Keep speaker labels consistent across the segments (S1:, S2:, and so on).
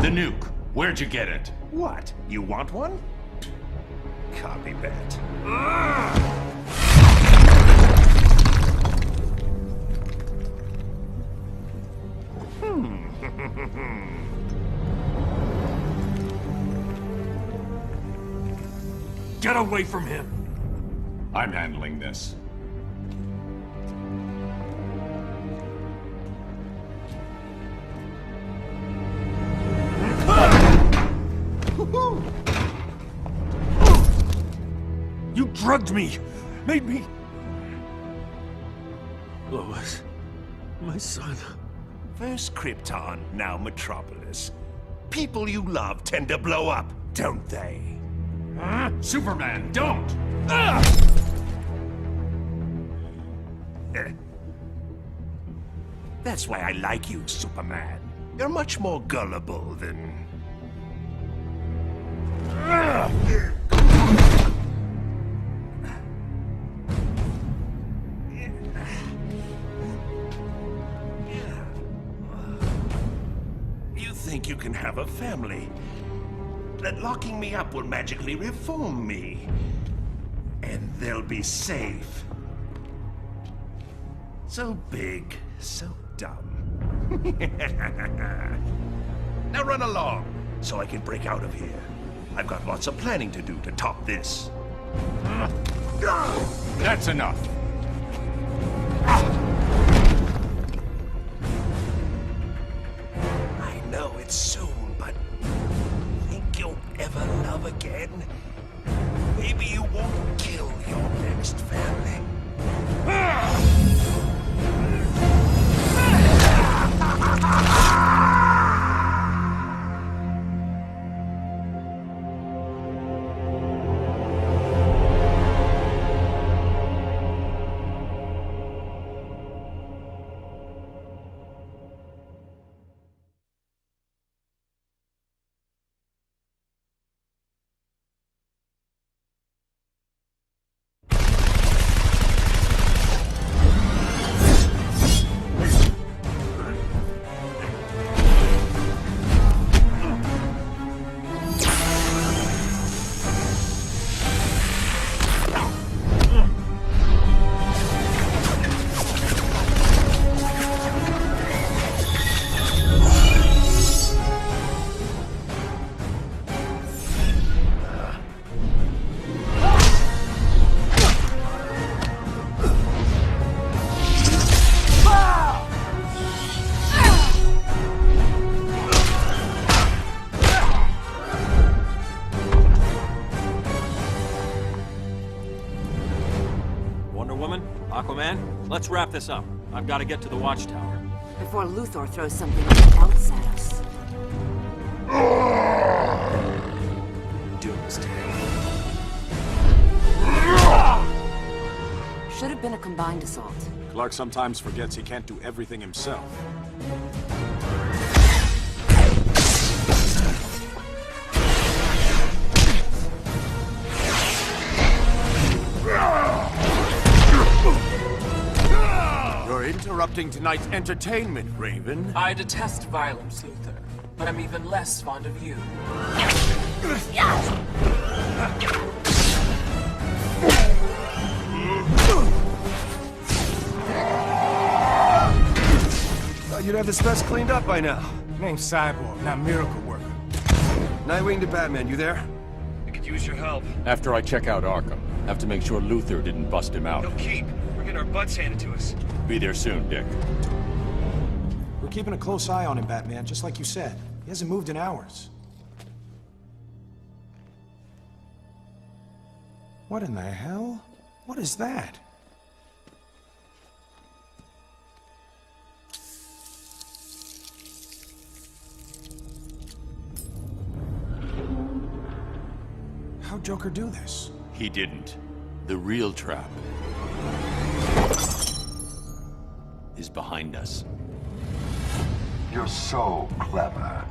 S1: The nuke. Where'd you get it?
S2: What? You want one? Copy that.
S3: Get away from him!
S1: I'm handling this.
S3: You drugged me! Made me... Lois, my son...
S2: First Krypton, now Metropolis. People you love tend to blow up, don't they?
S1: Superman, don't!
S2: That's why I like you, Superman. You're much more gullible than... You think you can have a family? That locking me up will magically reform me. And they'll be safe. So big, so dumb. Now run along, so I can break out of here. I've got lots of planning to do to top this.
S1: That's enough.
S2: I know it's soon, but think you'll ever love again? Maybe you won't kill your next family.
S3: Aquaman, let's wrap this up. I've got to get to the watchtower.
S4: Before Luthor throws something else at us.
S2: Doomsday.
S4: Should have been a combined assault.
S5: Clark sometimes forgets he can't do everything himself. You're interrupting tonight's entertainment, Raven.
S6: I detest violence, Luthor, but I'm even less fond of you.
S7: Thought you'd have this mess cleaned up by now.
S8: Name's Cyborg, not Miracle Worker.
S7: Nightwing to Batman, you there?
S8: I could use your help.
S5: After I check out Arkham, have to make sure Luthor didn't bust him out.
S8: No keep. We're getting our butts handed to us.
S5: Be there soon, Dick.
S8: We're keeping a close eye on him, Batman, just like you said. He hasn't moved in hours. What in the hell? What is that? How'd Joker do this?
S5: He didn't. The real trap is behind us.
S9: You're so clever.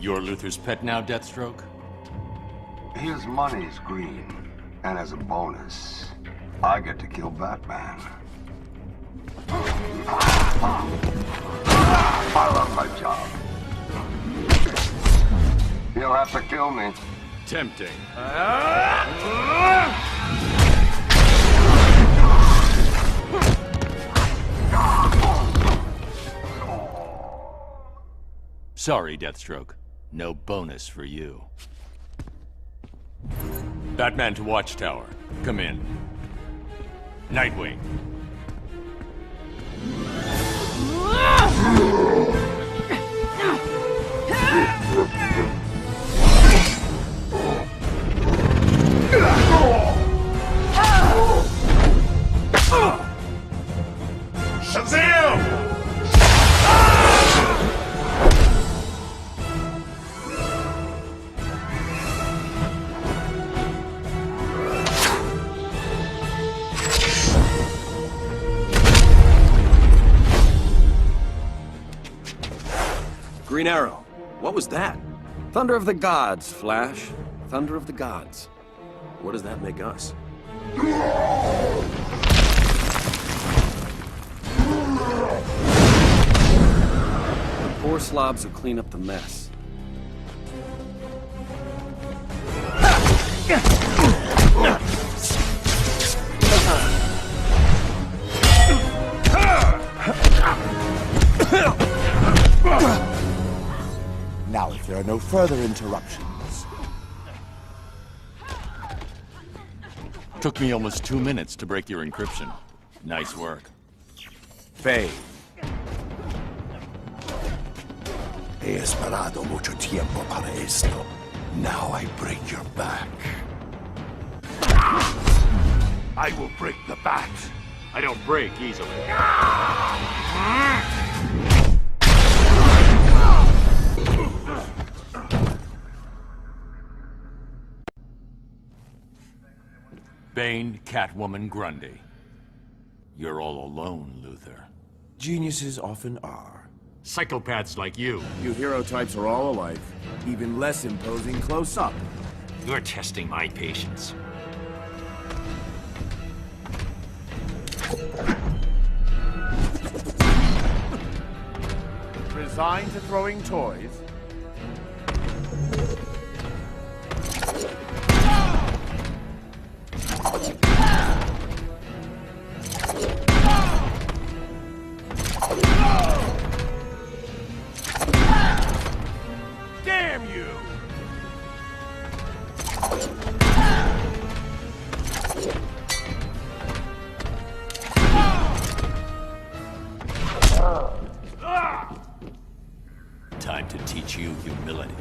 S5: You're Luthor's pet now, Deathstroke?
S9: His money's green, and as a bonus, I get to kill Batman. I love my job. He'll have to kill me.
S5: Tempting. Sorry, Deathstroke. No bonus for you. Batman to Watchtower. Come in. Nightwing.
S2: Shazam!
S7: Green Arrow. What was that? Thunder of the Gods, Flash. Thunder of the Gods. What does that make us? The poor slobs who clean up the mess.
S10: Now, if there are no further interruptions.
S5: Took me almost 2 minutes to break your encryption. Nice work.
S7: Faye.
S10: He esperado mucho tiempo para esto. Now I break your back.
S1: I will break the bat. I don't break easily.
S5: Bane, Catwoman, Grundy. You're all alone, Luthor.
S10: Geniuses often are.
S1: Psychopaths like you.
S7: You hero types are all alike. Even less imposing close up.
S1: You're testing my patience.
S10: Resigned to throwing toys?
S2: Damn you!
S5: Time to teach you humility.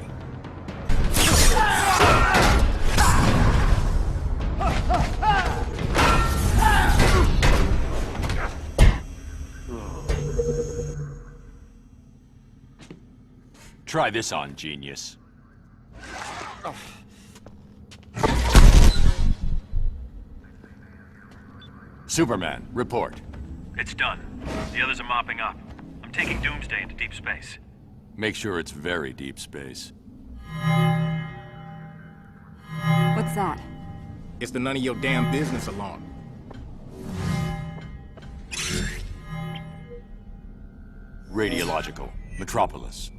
S5: Try this on, genius. Superman, report.
S3: It's done. The others are mopping up. I'm taking Doomsday into deep space.
S5: Make sure it's very deep space.
S4: What's that?
S11: It's the none of your damn business alarm.
S5: Radiological, Metropolis.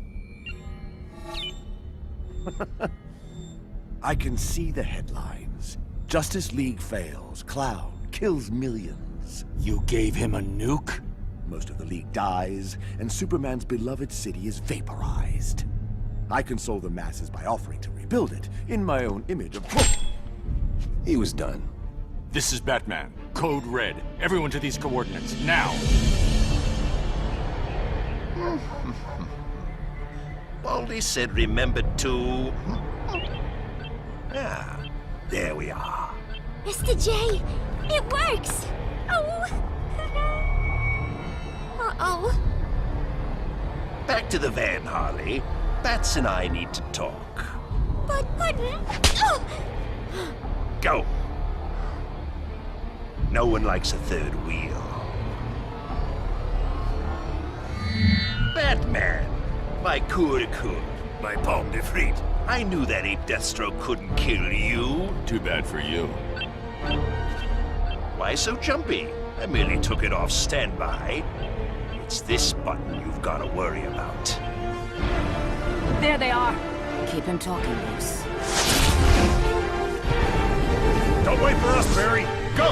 S10: I can see the headlines. Justice League fails. Clown kills millions.
S5: You gave him a nuke?
S10: Most of the League dies, and Superman's beloved city is vaporized. I console the masses by offering to rebuild it, in my own image, of course. He was done.
S5: This is Batman. Code Red. Everyone to these coordinates, now!
S2: Baldy said remember to... Ah, there we are.
S12: Mr. J, it works! Oh! Uh-oh.
S2: Back to the van, Harley. Bats and I need to talk.
S12: But, pardon? Oh!
S2: Go! No one likes a third wheel. Batman, my cour de cour. my palm defeat. I knew that ape Deathstroke couldn't kill you.
S5: Too bad for you.
S2: Why so jumpy? I merely took it off standby. It's this button you've got to worry about.
S4: There they are.
S13: Keep him talking, Bruce.
S2: Don't wait for us, Barry. Go!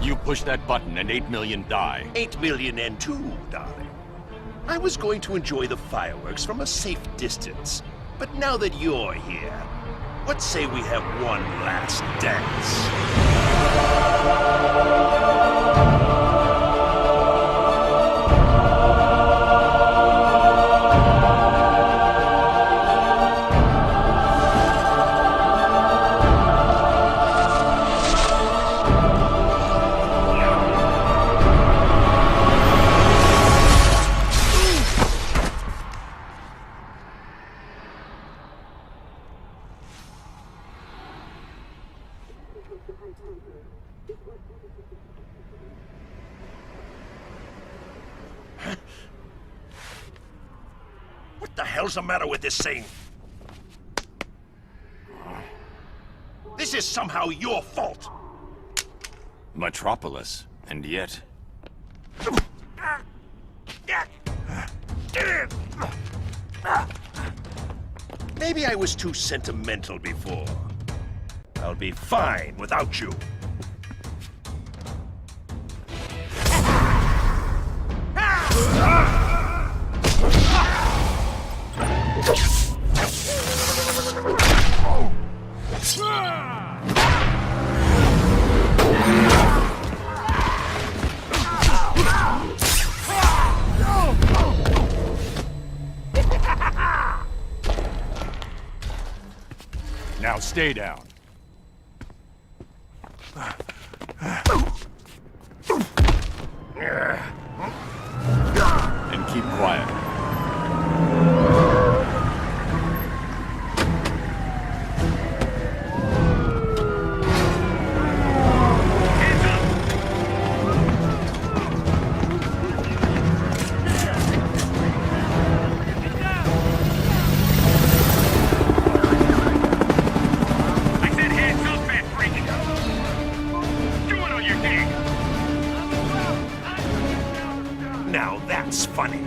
S5: You push that button and 8 million die.
S2: 8 million and 2, darling. I was going to enjoy the fireworks from a safe distance. But now that you're here, let's say we have one last dance. What the hell's the matter with this thing? This is somehow your fault.
S5: Metropolis, and yet...
S2: Maybe I was too sentimental before. I'll be fine without you.
S5: Now stay down. And keep quiet.
S2: Now that's funny.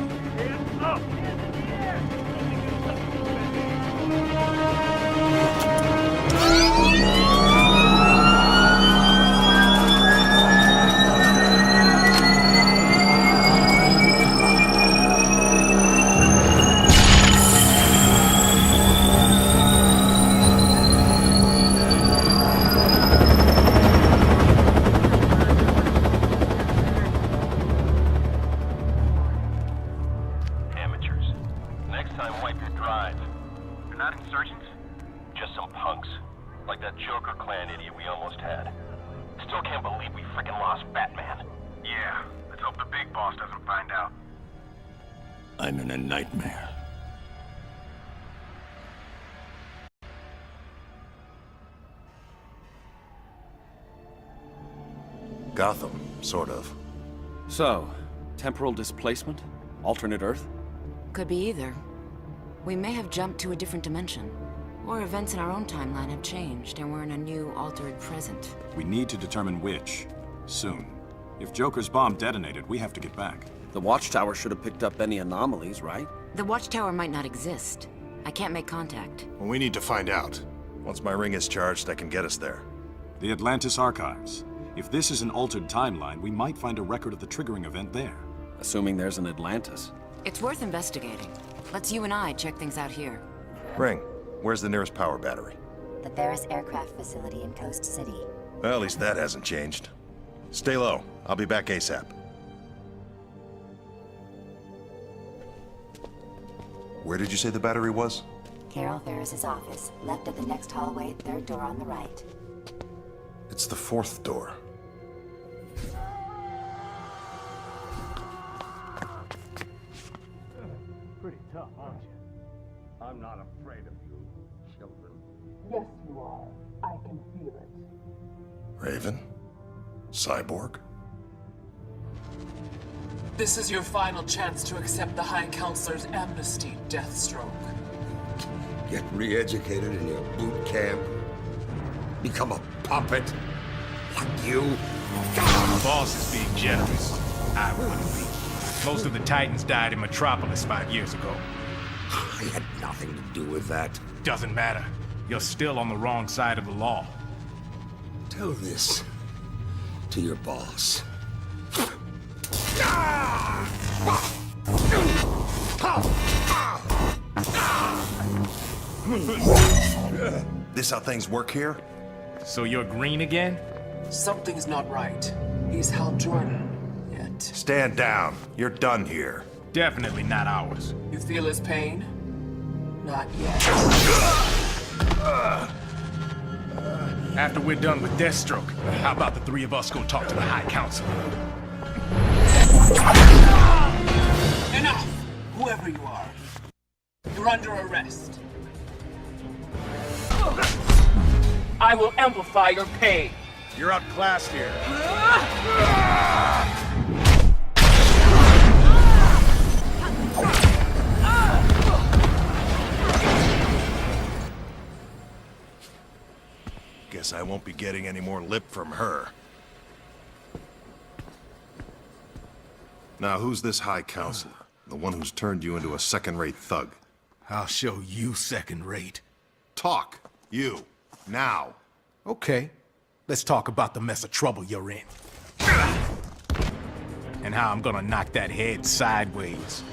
S5: I'm in a nightmare.
S2: Gotham, sort of.
S7: So, temporal displacement? Alternate Earth?
S13: Could be either. We may have jumped to a different dimension. Or events in our own timeline have changed, and we're in a new, altered present.
S8: We need to determine which. Soon. If Joker's bomb detonated, we have to get back.
S7: The Watchtower should have picked up any anomalies, right?
S13: The Watchtower might not exist. I can't make contact.
S1: Well, we need to find out. Once my ring is charged, I can get us there.
S8: The Atlantis Archives. If this is an altered timeline, we might find a record of the triggering event there.
S7: Assuming there's an Atlantis.
S13: It's worth investigating. Let's you and I check things out here.
S1: Ring, where's the nearest power battery?
S12: The Ferris Aircraft Facility in Coast City.
S1: Well, at least that hasn't changed. Stay low. I'll be back ASAP. Where did you say the battery was?
S12: Carol Ferris's office, left at the next hallway, third door on the right.
S1: It's the fourth door.
S9: Pretty tough, aren't you? I'm not afraid of you, children.
S14: Yes, you are. I can feel it.
S1: Raven? Cyborg?
S6: This is your final chance to accept the High Counselor's amnesty, Deathstroke.
S9: Get re-educated in your boot camp? Become a puppet? Like you?
S11: The boss is being generous. I wouldn't be. Most of the Titans died in Metropolis 5 years ago.
S9: I had nothing to do with that.
S11: Doesn't matter. You're still on the wrong side of the law.
S9: Tell this to your boss.
S15: This how things work here?
S11: So you're green again?
S6: Something's not right. He's Hal Jordan, yet...
S15: Stand down. You're done here.
S11: Definitely not ours.
S6: You feel his pain? Not yet.
S11: After we're done with Deathstroke, how about the three of us go talk to the High Counselor?
S6: Enough! Whoever you are, you're under arrest. I will amplify your pain.
S15: You're outclassed here. Guess I won't be getting any more lip from her. Now, who's this High Counselor? The one who's turned you into a second-rate thug?
S11: I'll show you second-rate.
S15: Talk. You. Now.
S11: Okay. Let's talk about the mess of trouble you're in. And how I'm gonna knock that head sideways.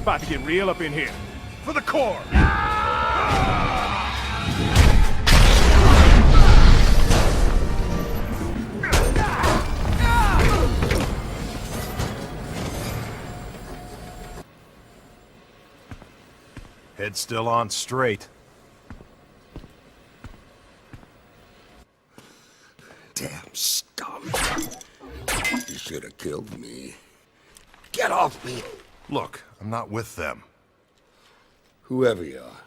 S11: About to get real up in here. For the core!
S15: Head still on straight.
S9: Damn scum. You should have killed me. Get off me!
S15: Look, I'm not with them.
S9: Whoever you are,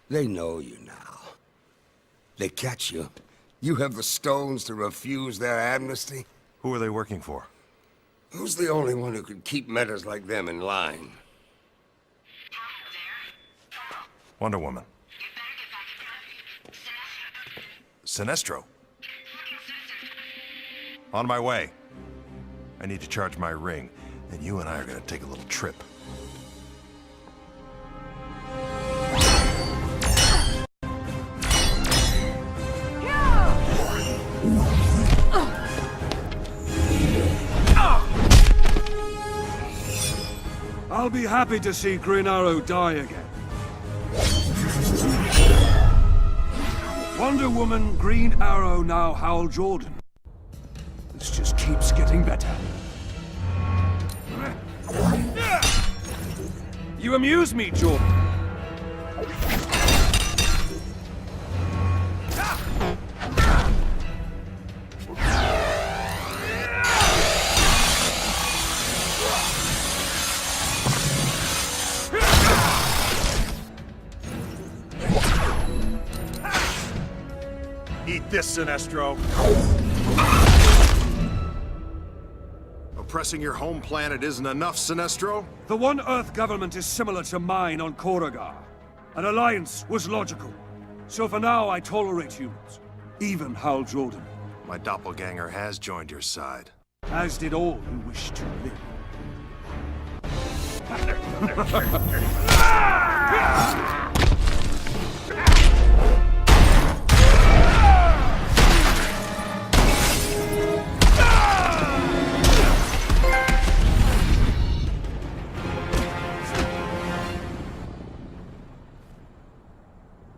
S9: they know you now. They catch you. You have the stones to refuse their amnesty?
S15: Who are they working for?
S9: Who's the only one who could keep metas like them in line?
S15: Wonder Woman. Sinestro. On my way. I need to charge my ring, and you and I are gonna take a little trip.
S16: I'll be happy to see Green Arrow die again. Wonder Woman, Green Arrow, now Hal Jordan. This just keeps getting better. You amuse me, Jordan.
S15: Eat this, Sinestro. Oppressing your home planet isn't enough, Sinestro?
S16: The One Earth government is similar to mine on Koragar. An alliance was logical. So for now, I tolerate humans. Even Hal Jordan.
S15: My doppelganger has joined your side.
S16: As did all who wish to live.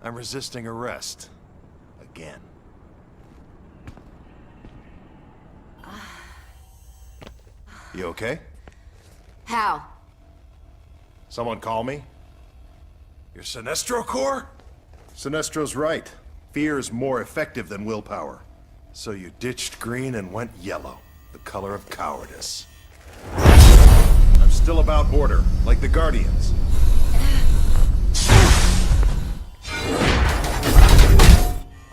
S15: I'm resisting arrest. Again. You okay?
S13: How?
S15: Someone call me? Your Sinestro Corps? Sinestro's right. Fear is more effective than willpower. So you ditched green and went yellow, the color of cowardice. I'm still about order, like the Guardians.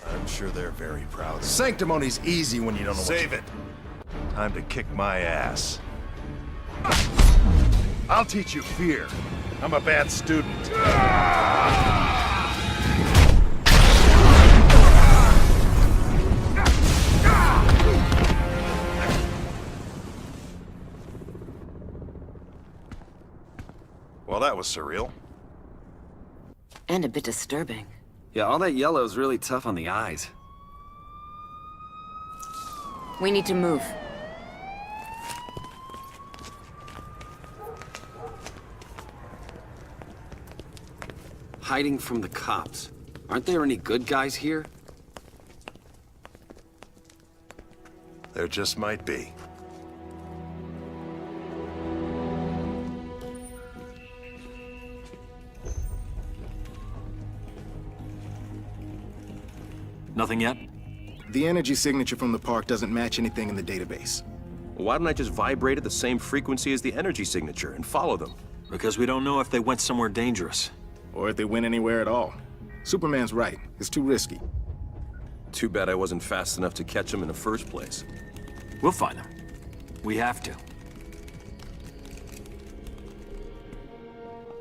S15: I'm sure they're very proud. Sanctimony's easy when you don't know Save it. Time to kick my ass. I'll teach you fear. I'm a bad student. Well, that was surreal.
S13: And a bit disturbing.
S7: Yeah, all that yellow is really tough on the eyes.
S13: We need to move.
S7: Hiding from the cops. Aren't there any good guys here?
S15: There just might be.
S3: Nothing yet?
S10: The energy signature from the park doesn't match anything in the database.
S7: Why don't I just vibrate at the same frequency as the energy signature and follow them?
S3: Because we don't know if they went somewhere dangerous.
S10: Or if they went anywhere at all. Superman's right. It's too risky.
S7: Too bad I wasn't fast enough to catch them in the first place.
S3: We'll find them. We have to.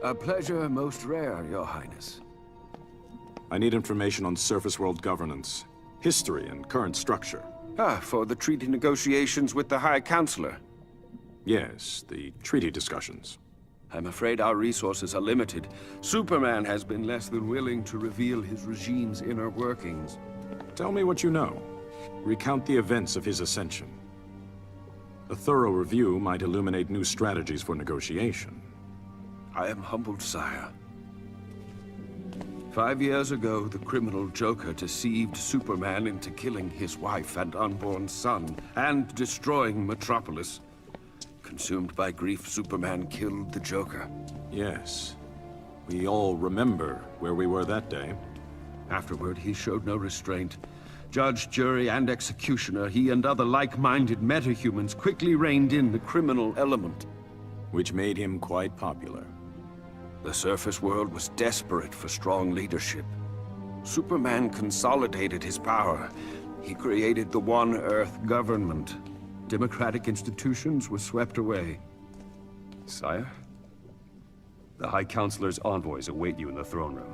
S16: A pleasure most rare, Your Highness.
S8: I need information on surface world governance, history, and current structure.
S16: For the treaty negotiations with the High Counselor.
S8: Yes, the treaty discussions.
S16: I'm afraid our resources are limited. Superman has been less than willing to reveal his regime's inner workings.
S8: Tell me what you know. Recount the events of his ascension. A thorough review might illuminate new strategies for negotiation.
S16: I am humbled, sire. 5 years ago, the criminal Joker deceived Superman into killing his wife and unborn son, and destroying Metropolis. Consumed by grief, Superman killed the Joker.
S8: Yes. We all remember where we were that day.
S16: Afterward, he showed no restraint. Judge, jury, and executioner, he and other like-minded metahumans quickly reined in the criminal element.
S8: Which made him quite popular.
S16: The surface world was desperate for strong leadership. Superman consolidated his power. He created the One Earth government. Democratic institutions were swept away. Sire, the High Counselor's envoys await you in the throne room.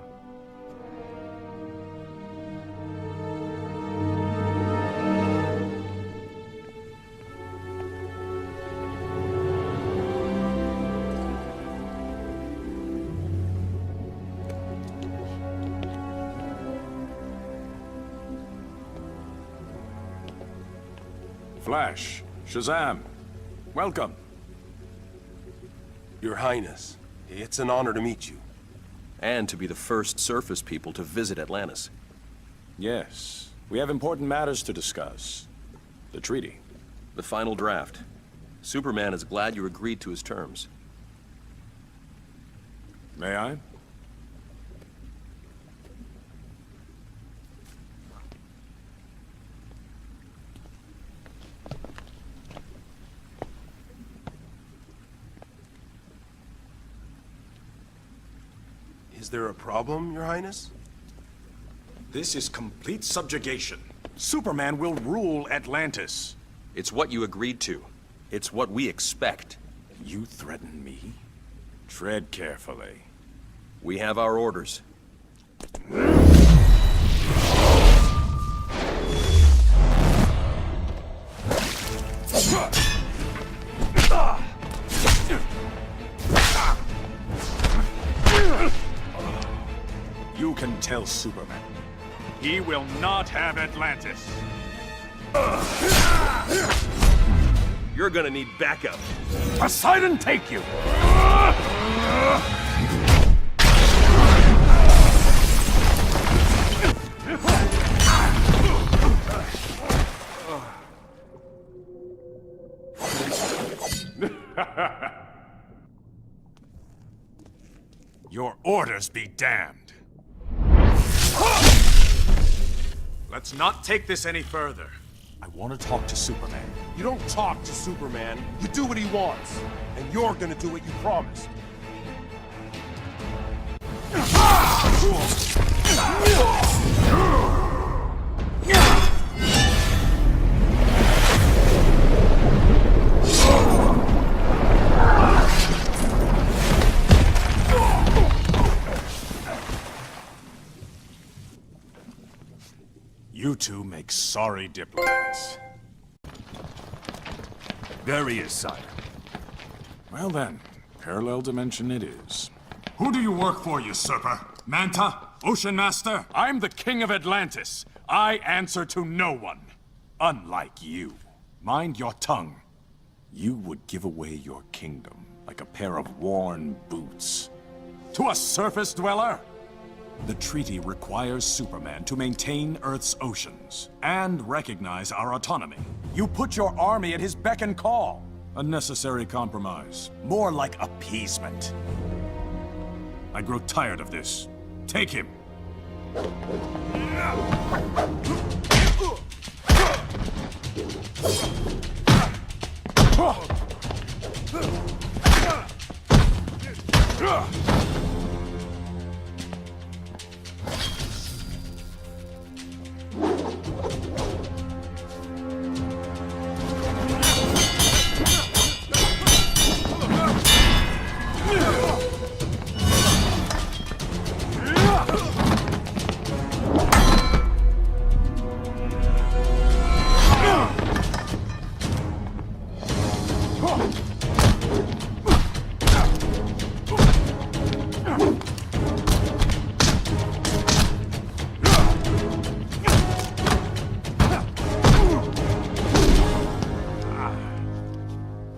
S8: Flash, Shazam, welcome.
S7: Your Highness, it's an honor to meet you. And to be the first surface people to visit Atlantis.
S8: Yes, we have important matters to discuss. The treaty.
S7: The final draft. Superman is glad you agreed to his terms.
S8: May I?
S15: Is there a problem, Your Highness?
S8: This is complete subjugation. Superman will rule Atlantis.
S7: It's what you agreed to. It's what we expect.
S8: You threaten me? Tread carefully.
S7: We have our orders.
S11: You can tell Superman. He will not have Atlantis.
S7: You're gonna need backup.
S11: Poseidon, take you!
S8: Your orders be damned. Let's not take this any further. I want to talk to Superman.
S10: You don't talk to Superman. You do what he wants. And you're gonna do what you promised.
S8: You two make sorry diplomats.
S10: There he is, sire.
S8: Well then, parallel dimension it is. Who do you work for, usurper? Manta? Ocean Master? I'm the King of Atlantis. I answer to no one. Unlike you. Mind your tongue. You would give away your kingdom like a pair of worn boots. To a surface dweller? The treaty requires Superman to maintain Earth's oceans and recognize our autonomy. You put your army at his beck and call. A necessary compromise. More like appeasement. I grow tired of this. Take him.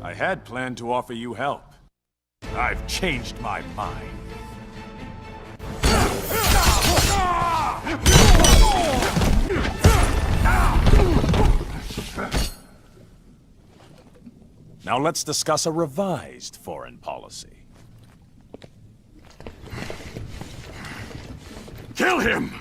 S8: I had planned to offer you help. I've changed my mind. Now let's discuss a revised foreign policy. Kill him!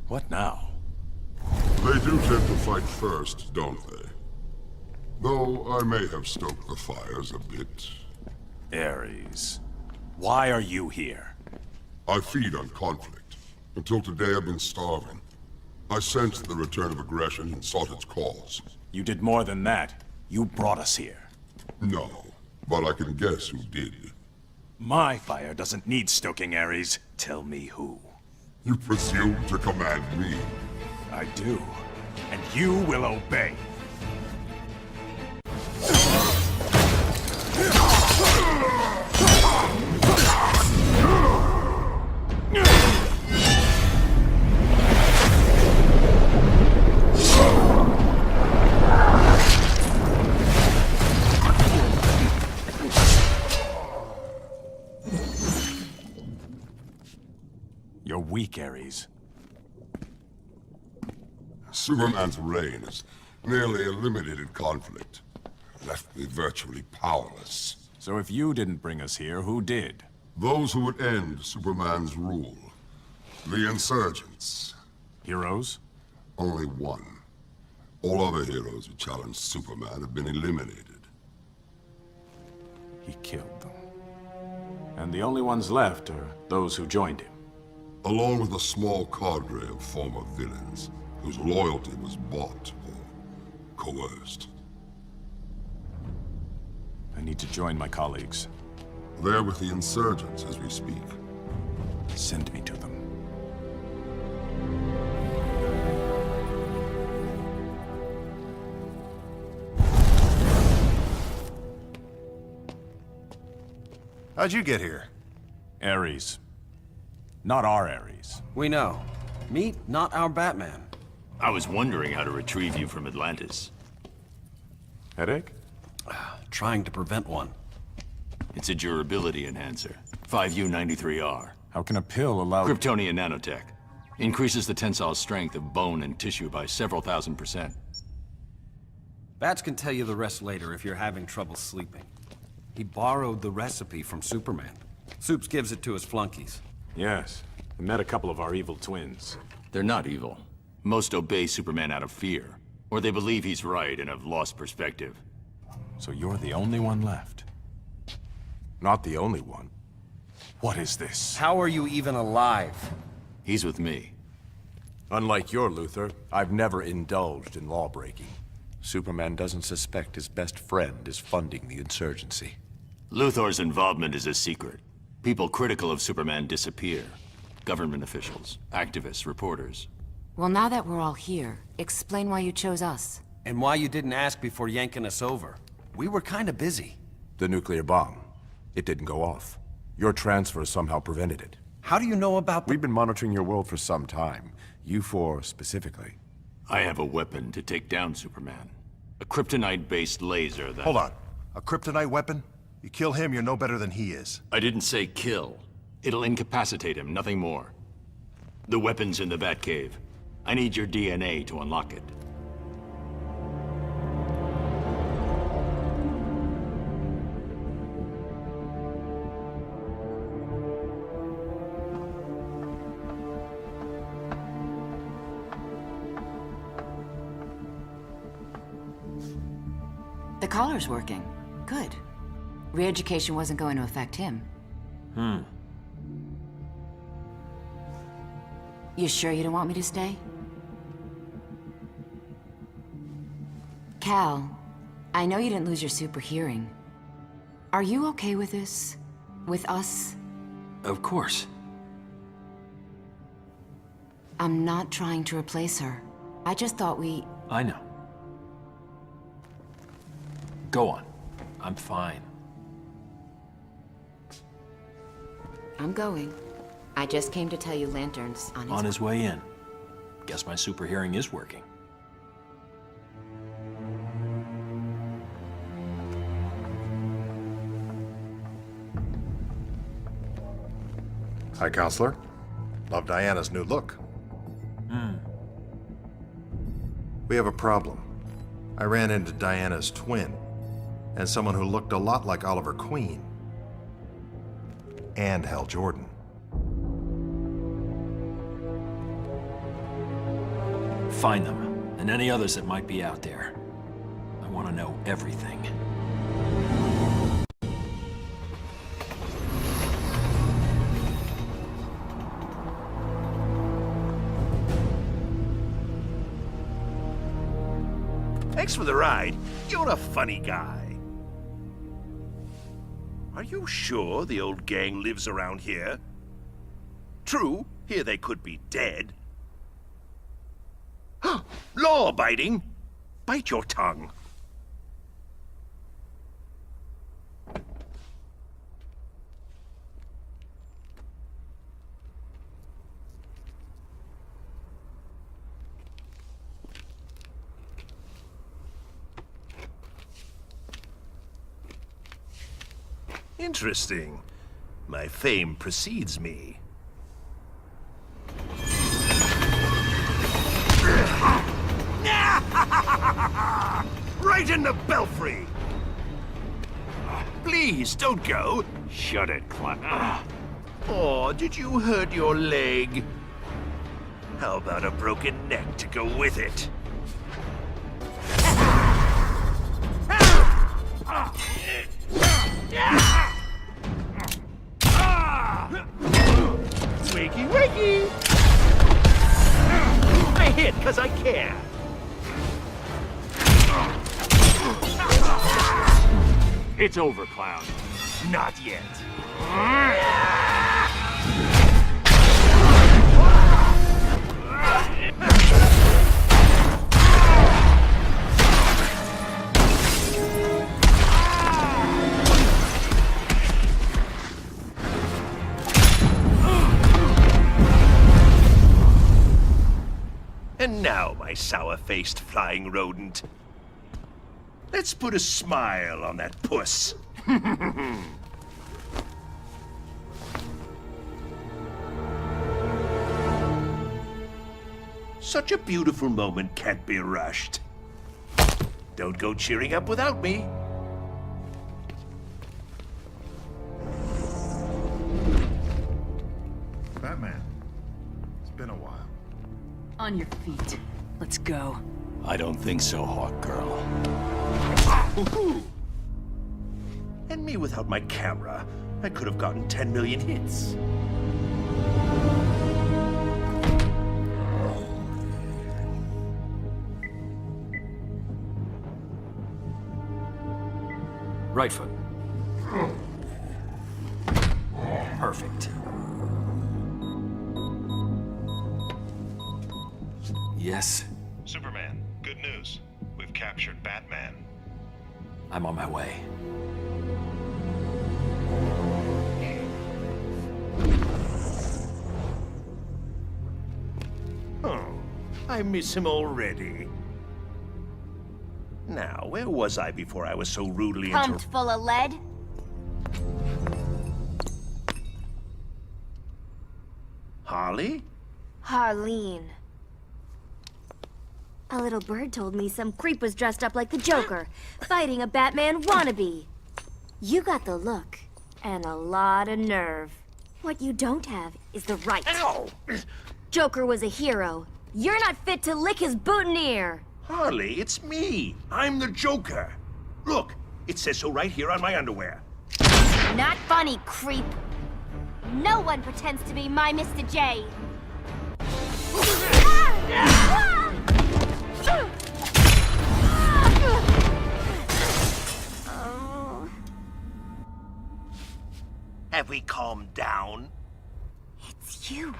S8: What now?
S17: They do tend to fight first, don't they? Though I may have stoked the fires a bit.
S8: Ares, why are you here?
S17: I feed on conflict. Until today I've been starving. I sensed the return of aggression and sought its cause.
S8: You did more than that. You brought us here.
S17: No, but I can guess who did.
S8: My fire doesn't need stoking, Ares. Tell me who.
S17: You presume to command me?
S8: I do. And you will obey. You're weak, Ares.
S17: Superman's reign has nearly eliminated conflict. Left me virtually powerless.
S8: So if you didn't bring us here, who did?
S17: Those who would end Superman's rule. The insurgents.
S8: Heroes?
S17: Only one. All other heroes who challenged Superman have been eliminated.
S8: He killed them. And the only ones left are those who joined him.
S17: Along with a small cadre of former villains, whose loyalty was bought or coerced.
S8: I need to join my colleagues.
S17: They're with the insurgents as we speak.
S8: Send me to them.
S15: How'd you get here?
S8: Ares. Not our Ares.
S7: We know. Meet not our Batman.
S5: I was wondering how to retrieve you from Atlantis.
S8: Headache?
S7: Trying to prevent one.
S5: It's a durability enhancer. 5U93R.
S8: How can a pill allow...
S5: Kryptonian nanotech. Increases the tensile strength of bone and tissue by several thousand%.
S16: Bats can tell you the rest later if you're having trouble sleeping. He borrowed the recipe from Superman. Supes gives it to his flunkies.
S8: Yes. I met a couple of our evil twins.
S5: They're not evil. Most obey Superman out of fear. Or they believe he's right and have lost perspective.
S8: So you're the only one left. Not the only one. What is this?
S16: How are you even alive?
S5: He's with me.
S10: Unlike your Luthor, I've never indulged in lawbreaking. Superman doesn't suspect his best friend is funding the insurgency.
S5: Luthor's involvement is a secret. People critical of Superman disappear. Government officials, activists, reporters.
S13: Well, now that we're all here, explain why you chose us.
S16: And why you didn't ask before yanking us over. We were kinda busy.
S10: The nuclear bomb. It didn't go off. Your transfer somehow prevented it.
S16: How do you know about
S10: We've been monitoring your world for some time. You four specifically.
S5: I have a weapon to take down Superman. A kryptonite-based laser that...
S15: Hold on. A kryptonite weapon? You kill him, you're no better than he is.
S5: I didn't say kill. It'll incapacitate him, nothing more. The weapon's in the Batcave. I need your DNA to unlock it.
S13: The collar's working. Good. Re-education wasn't going to affect him. You sure you don't want me to stay? Cal, I know you didn't lose your super hearing. Are you okay with this? With us?
S3: Of course.
S13: I'm not trying to replace her. I just thought
S3: I know. Go on. I'm fine.
S13: I'm going. I just came to tell you Lantern's
S3: On his way in. Guess my super hearing is working.
S15: Hi, Counselor. Love Diana's new look. We have a problem. I ran into Diana's twin, and someone who looked a lot like Oliver Queen. And Hal Jordan.
S3: Find them, and any others that might be out there. I want to know everything.
S2: Thanks for the ride. You're a funny guy. Are you sure the old gang lives around here? True, here they could be dead. Law-abiding? Bite your tongue. Interesting. My fame precedes me. Right in the belfry! Please, don't go.
S1: Shut it, Clem.
S2: Oh, did you hurt your leg? How about a broken neck to go with it? Wakey, wakey! I hit 'cause I care.
S1: It's over, Clown.
S2: Not yet. And now, my sour-faced flying rodent, let's put a smile on that puss. Such a beautiful moment can't be rushed. Don't go cheering up without me.
S11: Batman, it's been a while.
S4: On your feet. Let's go.
S3: I don't think so, Hawk Girl.
S2: And me without my camera, I could have gotten 10 million hits.
S3: Right foot. Perfect. Yes?
S15: Superman, good news. We've captured Batman.
S3: I'm on my way.
S2: Oh, I miss him already. Now, where was I before I was so rudely
S18: Pumped full of lead?
S2: Harley?
S18: Harleen. A little bird told me some creep was dressed up like the Joker, fighting a Batman wannabe. You got the look, and a lot of nerve. What you don't have is the right.
S2: Ow!
S18: Joker was a hero. You're not fit to lick his boutonniere.
S2: Harley, it's me. I'm the Joker. Look, it says so right here on my underwear.
S18: Not funny, creep. No one pretends to be my Mr. J.
S2: Have we calmed down?
S18: It's you.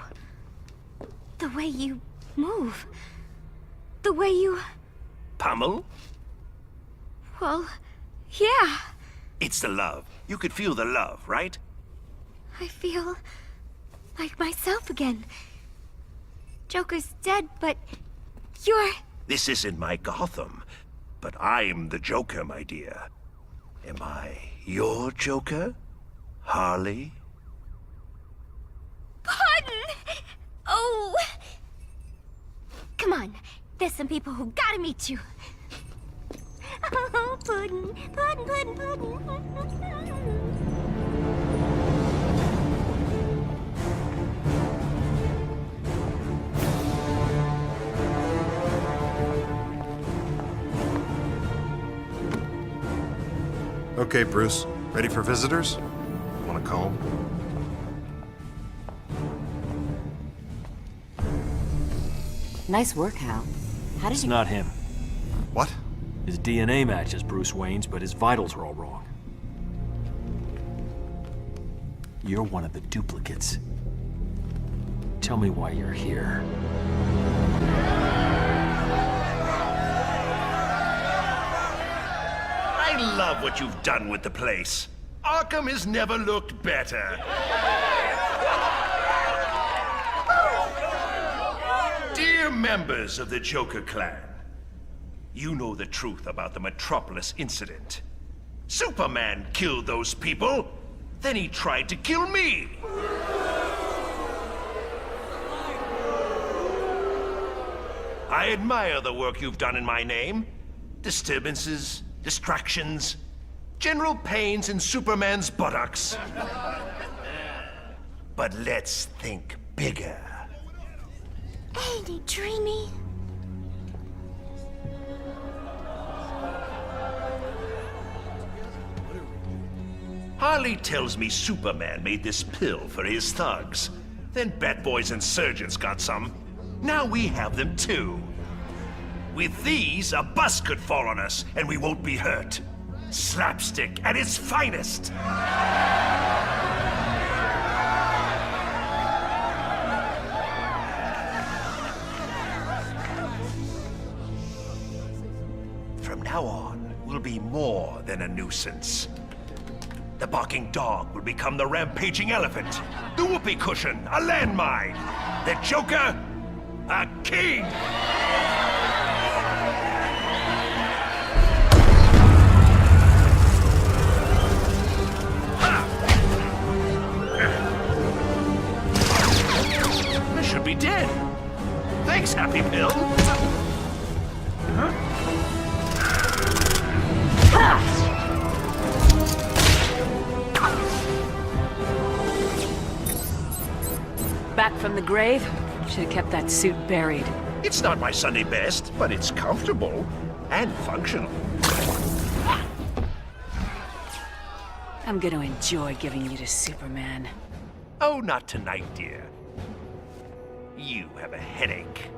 S18: The way you move. The way you...
S2: Pummel?
S18: Well, yeah.
S2: It's the love. You could feel the love, right?
S18: I feel like myself again. Joker's dead, but you're...
S2: This isn't my Gotham, but I'm the Joker, my dear. Am I your Joker, Harley?
S18: Pardon! Oh! Come on, there's some people who gotta meet you. Oh, Puddin', Puddin', Puddin', Puddin'.
S15: Okay, Bruce. Ready for visitors? Want a comb?
S13: Nice work, Hal. How did
S3: It's
S13: you...
S3: not him.
S15: What?
S3: His DNA matches Bruce Wayne's, but his vitals are all wrong. You're one of the duplicates. Tell me why you're here.
S2: I love what you've done with the place. Arkham has never looked better. Dear members of the Joker clan, you know the truth about the Metropolis incident. Superman killed those people, then he tried to kill me. I admire the work you've done in my name. Disturbances, distractions, general pains in Superman's buttocks. But let's think bigger.
S18: Ain't it dreamy?
S2: Harley tells me Superman made this pill for his thugs. Then Batboys and Surgeons got some. Now we have them too. With these, a bus could fall on us and we won't be hurt. Slapstick at its finest. From now on, we'll be more than a nuisance. The barking dog will become the rampaging elephant. The whoopee cushion, a landmine. The Joker, a king! I should be dead. Thanks, Happy Pill.
S4: Back from the grave? Should have kept that suit buried.
S2: It's not my Sunday best, but it's comfortable and functional.
S4: I'm gonna enjoy giving you to Superman.
S2: Oh, not tonight, dear. You have a headache.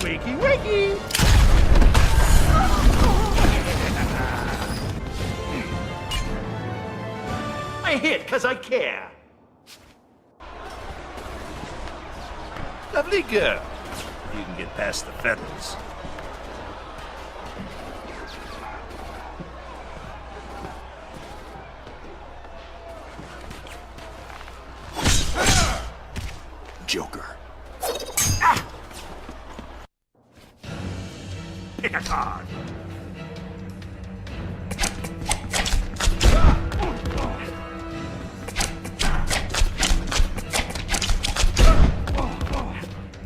S2: Wakey, wakey! I hit 'cause I care. Lovely girl. You can get past the feathers.
S5: Joker.
S2: Pick a card.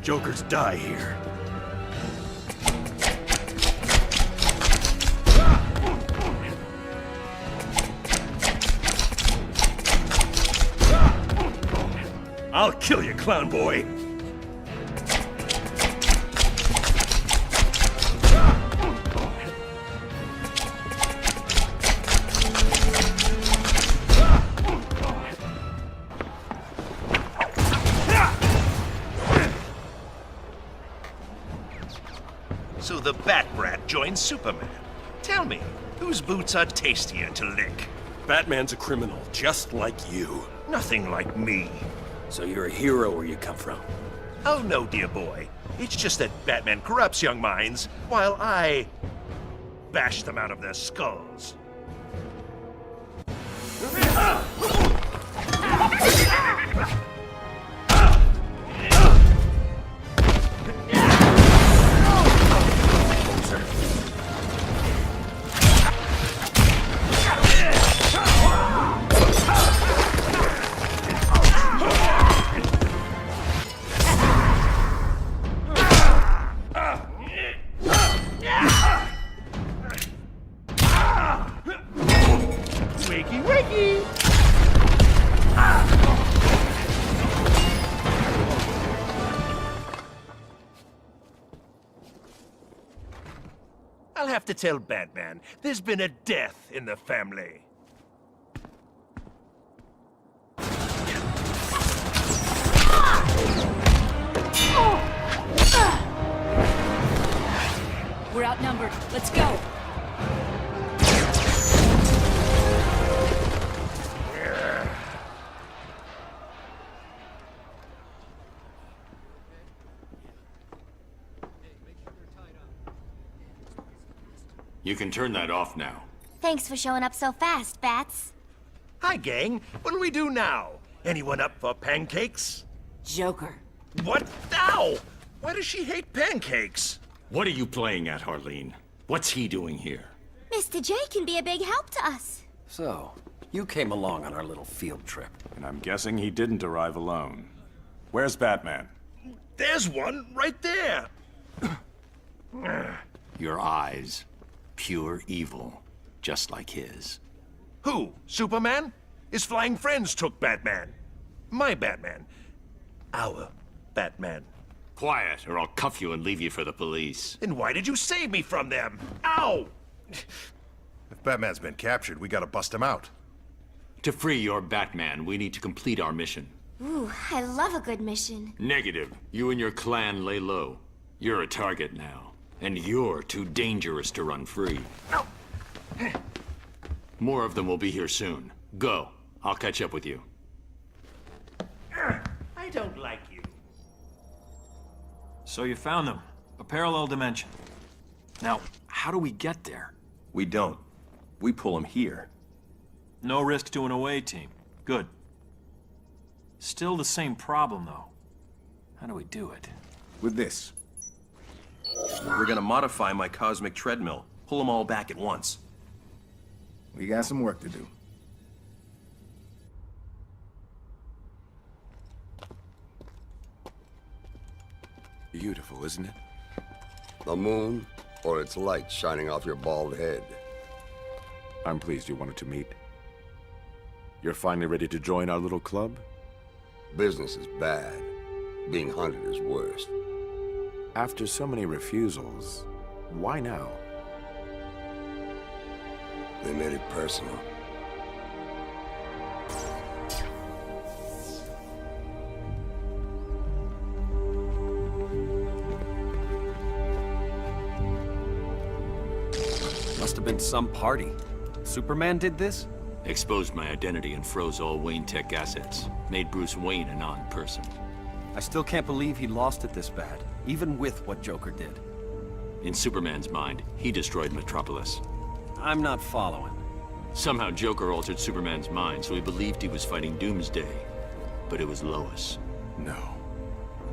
S5: Jokers die here.
S2: I'll kill you, clown boy. So the Bat Brat joins Superman. Tell me, whose boots are tastier to lick?
S7: Batman's a criminal, just like you.
S2: Nothing like me.
S7: So you're a hero where you come from?
S2: Oh no, dear boy. It's just that Batman corrupts young minds, while I bash them out of their skulls. Wakey, wakey! I'll have to tell Batman, there's been a death in the family.
S4: We're outnumbered. Let's go.
S5: You can turn that off now.
S18: Thanks for showing up so fast, Bats.
S2: Hi, gang. What'll we do now? Anyone up for pancakes?
S13: Joker.
S2: What now? Why does she hate pancakes?
S5: What are you playing at, Harleen? What's he doing here?
S18: Mr. J can be a big help to us.
S7: So, you came along on our little field trip.
S8: And I'm guessing he didn't arrive alone. Where's Batman?
S2: There's one right there.
S5: Your eyes. Pure evil. Just like his.
S2: Who? Superman? His flying friends took Batman. My Batman. Our Batman.
S5: Quiet, or I'll cuff you and leave you for the police.
S2: Then why did you save me from them? Ow!
S15: If Batman's been captured, we gotta bust him out.
S5: To free your Batman, we need to complete our mission.
S18: Ooh, I love a good mission.
S5: Negative. You and your clan lay low. You're a target now. And you're too dangerous to run free.
S2: No.
S5: More of them will be here soon. Go. I'll catch up with you.
S2: I don't like you.
S3: So you found them. A parallel dimension. Now, how do we get there?
S10: We don't.
S7: We pull him here.
S3: No risk to an away team. Good. Still the same problem, though. How do we do it?
S10: With this.
S7: We're gonna modify my cosmic treadmill. Pull them all back at once.
S10: We got some work to do.
S9: Beautiful, isn't it? The moon, or its light shining off your bald head.
S10: I'm pleased you wanted to meet. You're finally ready to join our little club?
S9: Business is bad. Being hunted is worse.
S10: After so many refusals, why now?
S9: They made it personal.
S7: Must have been some party. Superman did this?
S5: Exposed my identity and froze all Wayne Tech assets. Made Bruce Wayne a non-person.
S7: I still can't believe he lost it this bad, even with what Joker did.
S5: In Superman's mind, he destroyed Metropolis.
S7: I'm not following.
S5: Somehow Joker altered Superman's mind, so he believed he was fighting Doomsday. But it was Lois.
S10: No.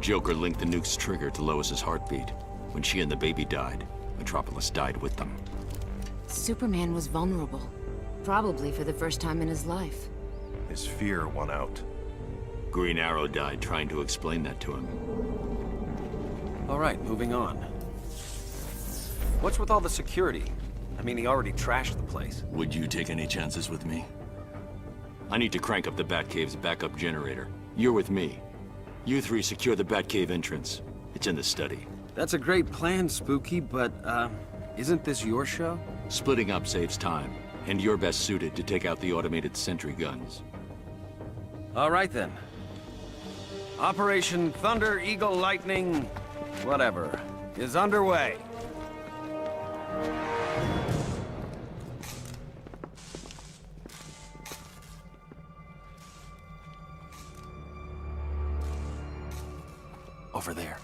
S5: Joker linked the nuke's trigger to Lois's heartbeat. When she and the baby died, Metropolis died with them.
S13: Superman was vulnerable. Probably for the first time in his life.
S2: His fear won out.
S5: Green Arrow died trying to explain that to him.
S7: All right, moving on. What's with all the security? I mean, he already trashed the place.
S5: Would you take any chances with me? I need to crank up the Batcave's backup generator. You're with me. You three secure the Batcave entrance. It's in the study.
S7: That's a great plan, Spooky, but, isn't this your show?
S5: Splitting up saves time, and you're best suited to take out the automated sentry guns.
S7: All right, then. Operation Thunder Eagle Lightning, whatever, is underway.
S3: Over there.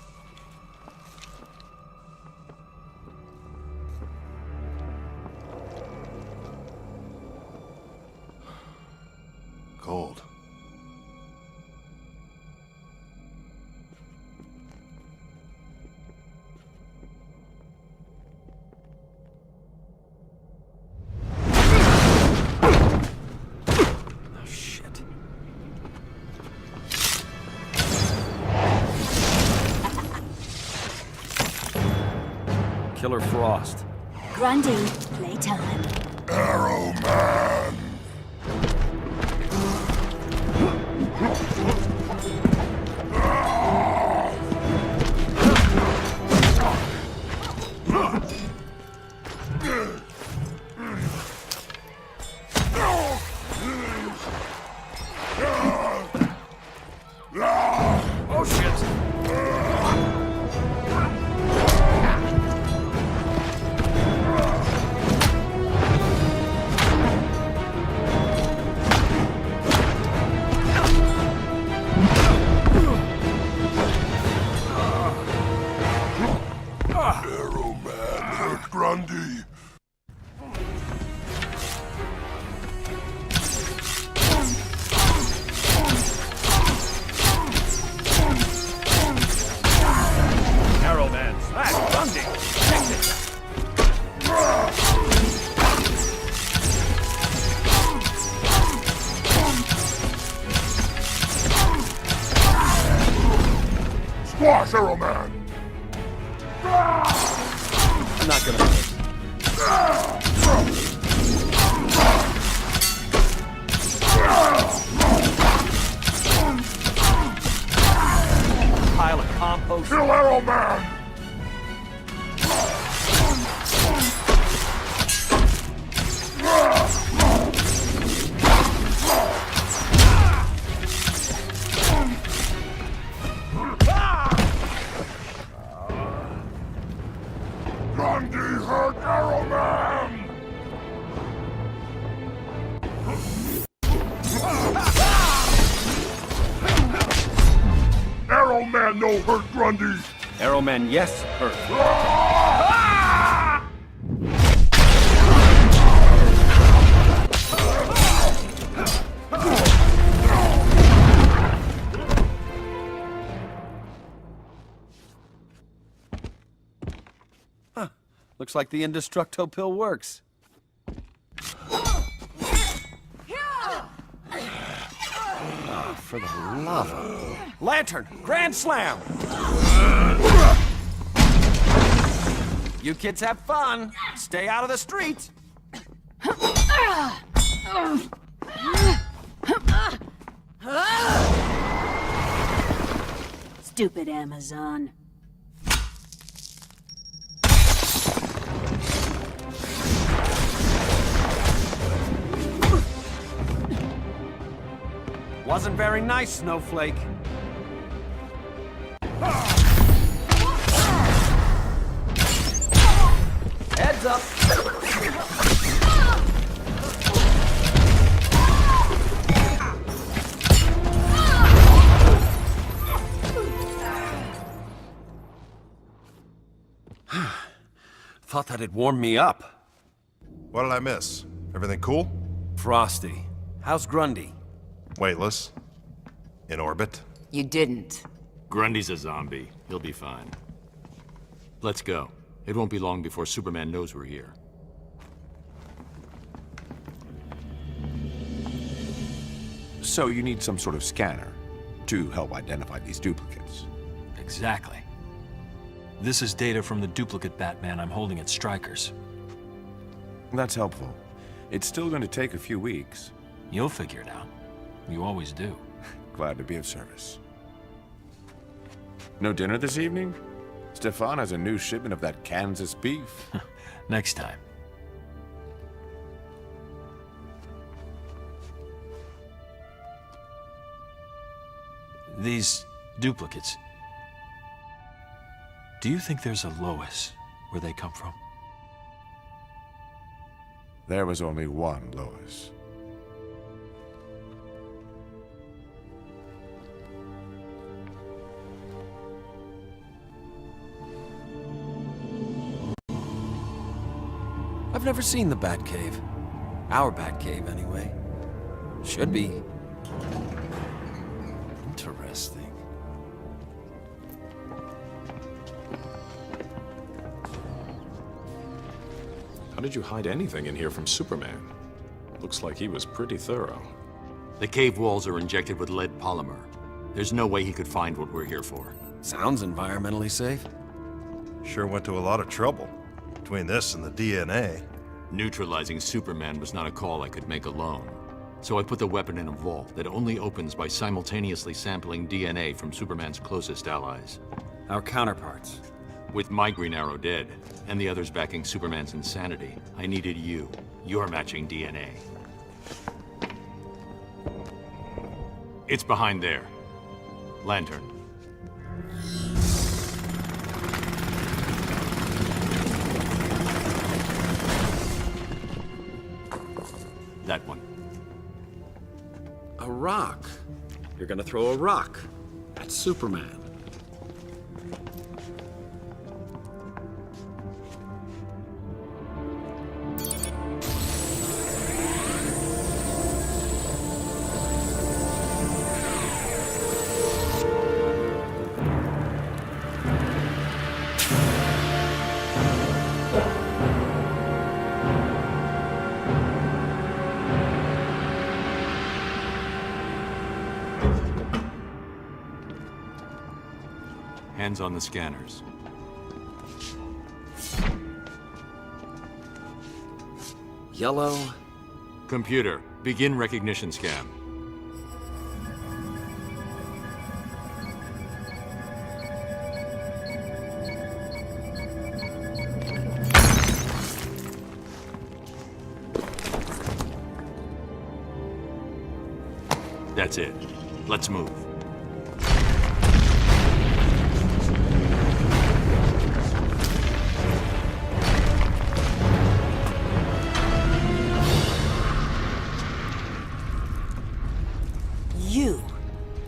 S15: Cold.
S7: Oh, shit. Killer Frost.
S18: Grundy, playtime.
S17: Arrow Man!
S7: Oh, shit!
S17: Arrow Man hurt Grundy.
S11: Arrow Man slash Grundy. Take it.
S17: Squash, Arrow Man!
S7: I'm not gonna miss. Pile of compost.
S17: Kill Arrow Man! Grundy hurt Arrow Man! Arrow Man no hurt Grundy!
S7: Arrow Man, yes, hurt. Looks like the Indestructo pill works. For the love of... Lantern! Grand Slam! You kids have fun. Stay out of the streets.
S4: Stupid Amazon.
S7: Wasn't very nice, Snowflake. Heads up! Thought that'd warm me up.
S15: What did I miss? Everything cool?
S7: Frosty. How's Grundy?
S15: Weightless. In orbit.
S13: You didn't.
S5: Grundy's a zombie. He'll be fine. Let's go. It won't be long before Superman knows we're here.
S10: So you need some sort of scanner to help identify these duplicates.
S3: Exactly. This is data from the duplicate Batman I'm holding at Stryker's.
S10: That's helpful. It's still going to take a few weeks.
S3: You'll figure it out. You always do.
S10: Glad to be of service. No dinner this evening? Stefan has a new shipment of that Kansas beef.
S3: Next time. These duplicates. Do you think there's a Lois where they come from?
S10: There was only one Lois.
S7: I've never seen the Batcave. Our Batcave, anyway. Should be. Interesting.
S8: How did you hide anything in here from Superman? Looks like he was pretty thorough.
S5: The cave walls are injected with lead polymer. There's no way he could find what we're here for.
S7: Sounds environmentally safe.
S15: Sure went to a lot of trouble. Between this and the DNA.
S5: Neutralizing Superman was not a call I could make alone. So I put the weapon in a vault that only opens by simultaneously sampling DNA from Superman's closest allies.
S7: Our counterparts.
S5: With my Green Arrow dead, and the others backing Superman's insanity, I needed you. Your matching DNA. It's behind there. Lantern. That one.
S16: A rock. You're gonna throw a rock at Superman.
S5: Hands on the scanners.
S7: Yellow.
S5: Computer, begin recognition scan. That's it. Let's move.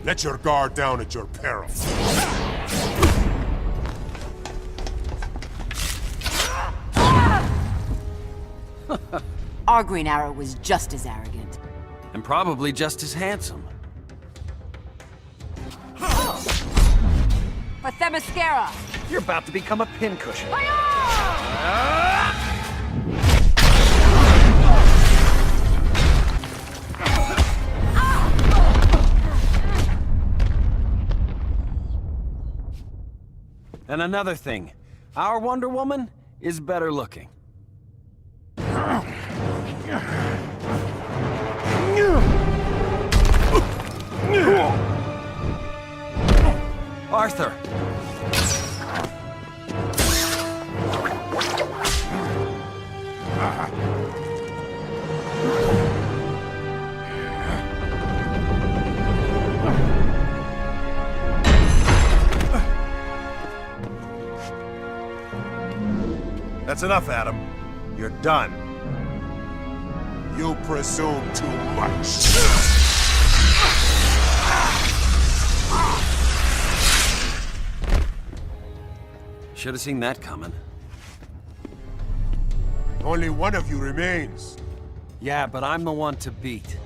S17: Let your guard down at your peril.
S13: Our Green Arrow was just as arrogant.
S7: And probably just as handsome.
S13: For Themyscira!
S7: You're about to become a pincushion.
S13: Fire!
S16: And another thing, our Wonder Woman is better looking. Arthur!
S15: That's enough, Adam. You're done.
S1: You presume too much.
S16: Should have seen that coming.
S1: Only one of you remains.
S16: Yeah, but I'm the one to beat.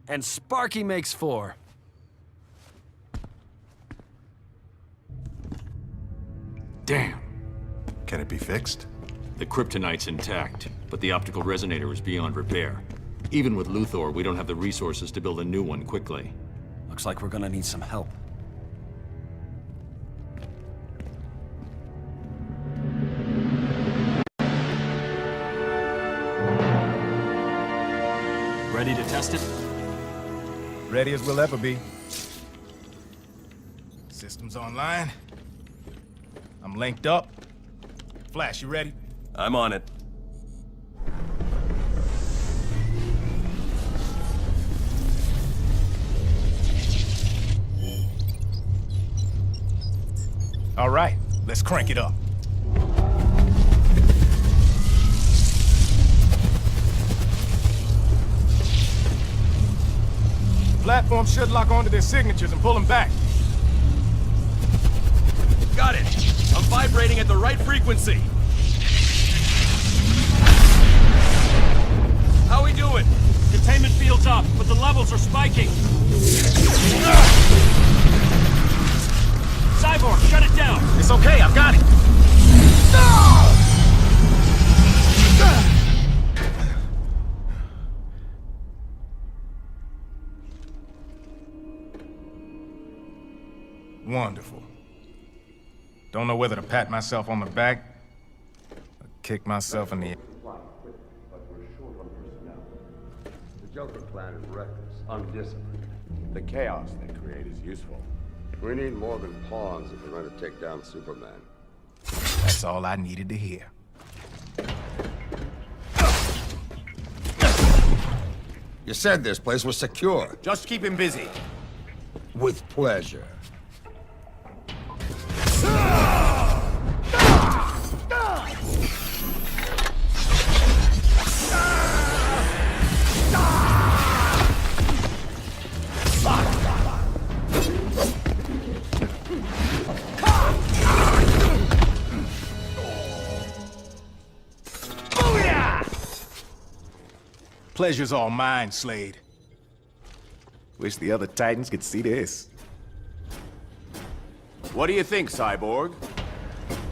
S16: And Sparky makes 4.
S15: Damn. Can it be fixed?
S5: The kryptonite's intact, but the optical resonator is beyond repair. Even with Luthor, we don't have the resources to build a new one quickly.
S16: Looks like we're gonna need some help.
S3: Ready to test it?
S11: Ready as we'll ever be. Systems online. I'm linked up. Flash, you ready?
S7: I'm on it.
S11: All right, let's crank it up. Platform should lock onto their signatures and pull them back.
S7: Got it! I'm vibrating at the right frequency! How we doing?
S3: Containment field's up, but the levels are spiking. Cyborg, shut it down!
S11: It's okay, I've got it! Wonderful. Don't know whether to pat myself on the back or kick myself in the...
S9: The Joker plan is reckless, undisciplined.
S1: The chaos they create is useful.
S9: We need more than pawns if we're going to take down Superman.
S11: That's all I needed to hear.
S9: You said this place was secure.
S1: Just keep him busy.
S9: With pleasure.
S11: Pleasure's all mine, Slade. Wish the other Titans could see this.
S1: What do you think, Cyborg?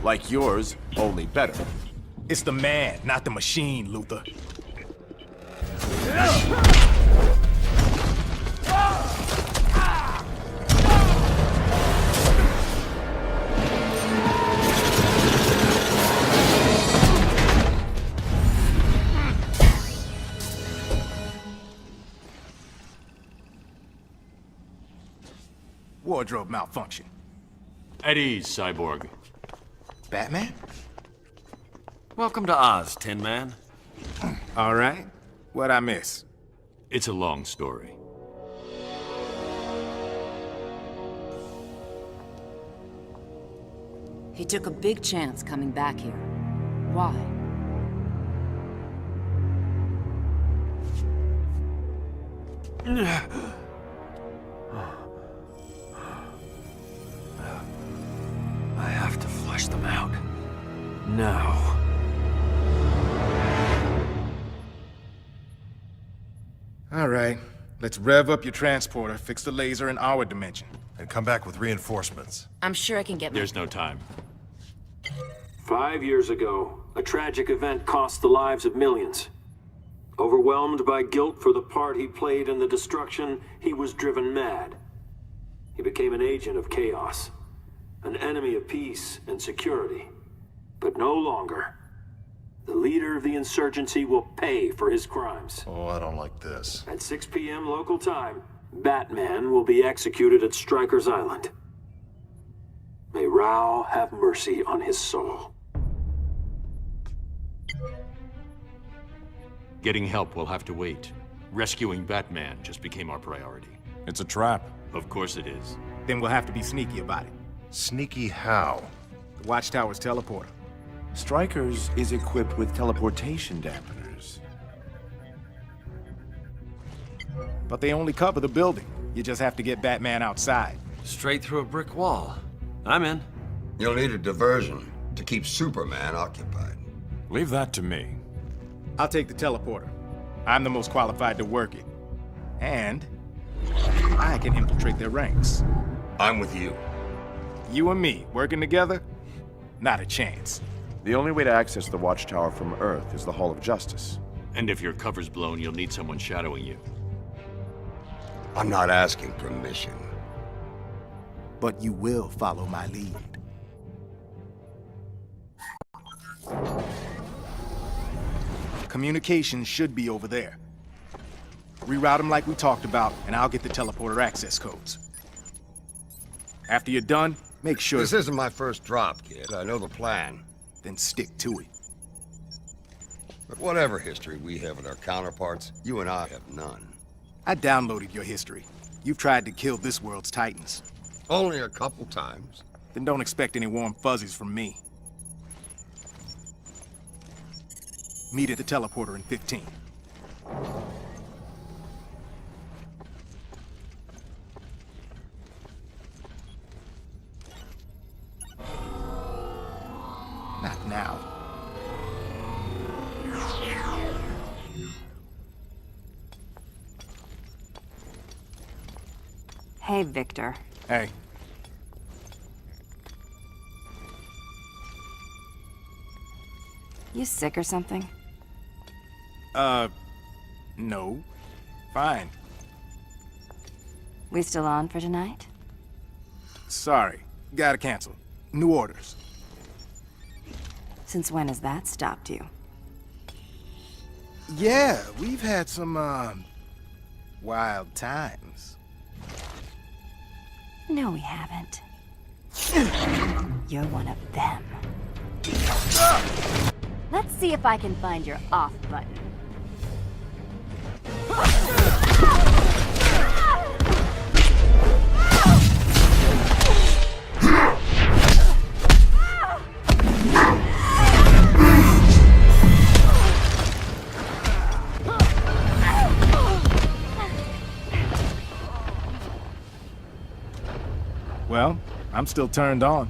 S1: Like yours, only better.
S11: It's the man, not the machine, Luthor. Wardrobe malfunction.
S5: At ease, Cyborg.
S11: Batman?
S16: Welcome to Oz, Tin Man.
S11: All right. What'd I miss?
S5: It's a long story.
S13: He took a big chance coming back here. Why?
S3: I have to flush them out. Now.
S11: All right. Let's rev up your transporter, fix the laser in our dimension.
S15: And come back with reinforcements.
S13: I'm sure I can get
S5: There's no time.
S19: 5 years ago, a tragic event cost the lives of millions. Overwhelmed by guilt for the part he played in the destruction, he was driven mad. He became an agent of chaos, an enemy of peace and security. But no longer. The leader of the insurgency will pay for his crimes.
S15: Oh, I don't like this.
S19: At 6 p.m. local time, Batman will be executed at Stryker's Island. May Rao have mercy on his soul.
S5: Getting help will have to wait. Rescuing Batman just became our priority.
S8: It's a trap.
S5: Of course it is.
S11: Then we'll have to be sneaky about it.
S15: Sneaky how?
S11: The Watchtower's teleporter.
S10: Stryker's is equipped with teleportation dampeners.
S11: But they only cover the building. You just have to get Batman outside.
S7: Straight through a brick wall. I'm in.
S9: You'll need a diversion to keep Superman occupied.
S8: Leave that to me.
S11: I'll take the teleporter. I'm the most qualified to work it. And I can infiltrate their ranks.
S9: I'm with you.
S11: You and me, working together? Not a chance.
S10: The only way to access the Watchtower from Earth is the Hall of Justice.
S5: And if your cover's blown, you'll need someone shadowing you.
S9: I'm not asking permission.
S11: But you will follow my lead. Communications should be over there. Reroute them like we talked about, and I'll get the teleporter access codes. After you're done, make sure...
S9: This isn't my first drop, kid. I know the plan.
S11: Then stick to it.
S9: But whatever history we have with our counterparts, you and I have none.
S11: I downloaded your history. You've tried to kill this world's Titans.
S9: Only a couple times.
S11: Then don't expect any warm fuzzies from me. Meet at the teleporter in 15. Not now.
S13: Hey, Victor.
S11: Hey.
S13: You sick or something?
S11: No. Fine.
S13: We still on for tonight?
S11: Sorry. Gotta cancel. New orders.
S13: Since when has that stopped you?
S11: Yeah, we've had some, wild times.
S13: No, we haven't. You're one of them.
S18: Let's see if I can find your off button.
S11: Well, I'm still turned on.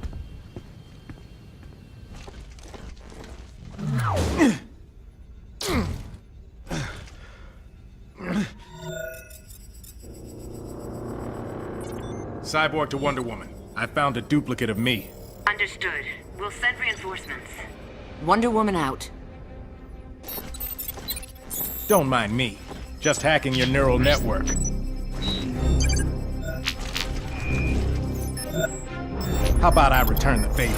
S11: Cyborg to Wonder Woman. I found a duplicate of me.
S13: Understood. We'll send reinforcements. Wonder Woman out.
S11: Don't mind me. Just hacking your neural network. How about I return the favor?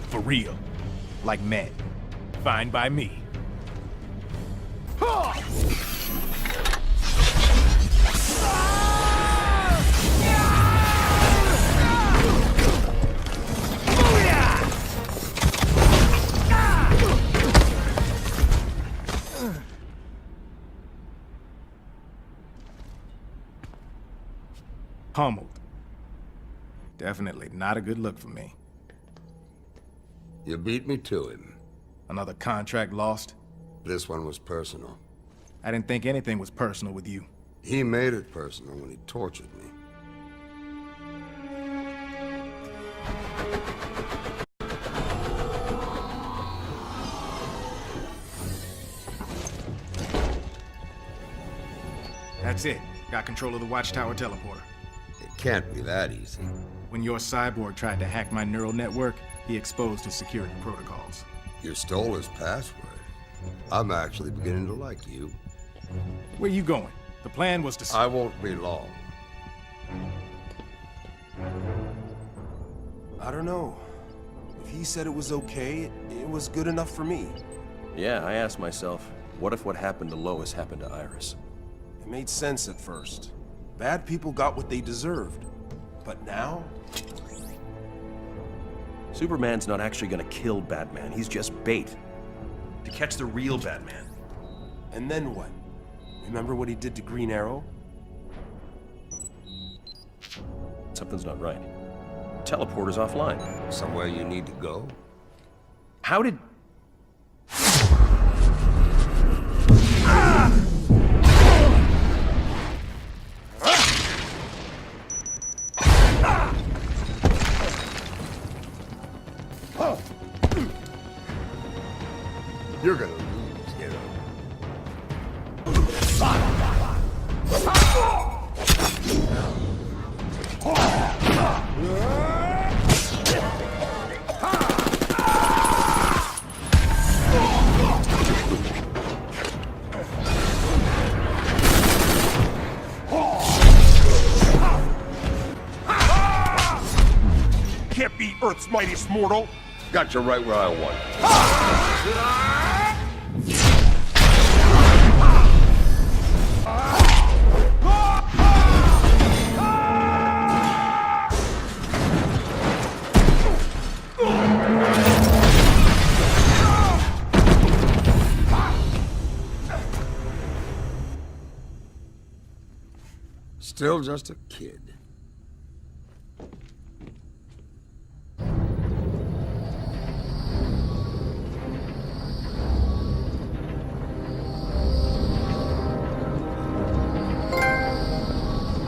S11: For real. Like men. Fine by me. Pummeled. Definitely not a good look for me.
S9: You beat me to him.
S11: Another contract lost?
S9: This one was personal.
S11: I didn't think anything was personal with you.
S9: He made it personal when he tortured me.
S11: That's it. Got control of the Watchtower teleporter.
S9: It can't be that easy.
S11: When your cyborg tried to hack my neural network, he exposed his security protocols.
S9: You stole his password. I'm actually beginning to like you.
S11: Where you going? The plan was to...
S9: I won't be long.
S20: I don't know. If he said it was okay, it was good enough for me.
S7: Yeah, I asked myself, what if what happened to Lois happened to Iris?
S20: It made sense at first. Bad people got what they deserved. But now?
S2: Superman's not actually gonna kill Batman, he's just bait. To catch the real Batman.
S20: And then what? Remember what he did to Green Arrow?
S2: Something's not right. Teleporter's offline.
S9: Somewhere you need to go?
S2: How did...
S9: You're gonna lose, Hero.
S2: Can't be Earth's mightiest mortal!
S9: Got you right where I want you. Still just a kid.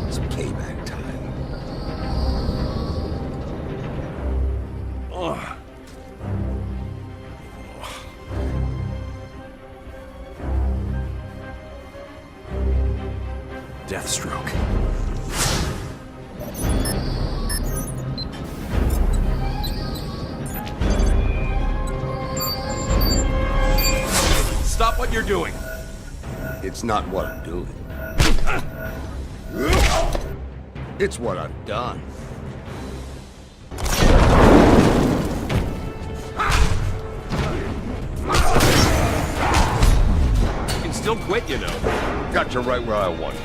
S9: It's payback time.
S2: Ugh. Deathstroke. Stop what you're doing.
S9: It's not what I'm doing. It's what I've done.
S2: You can still quit, you know.
S9: Got you right where I want you.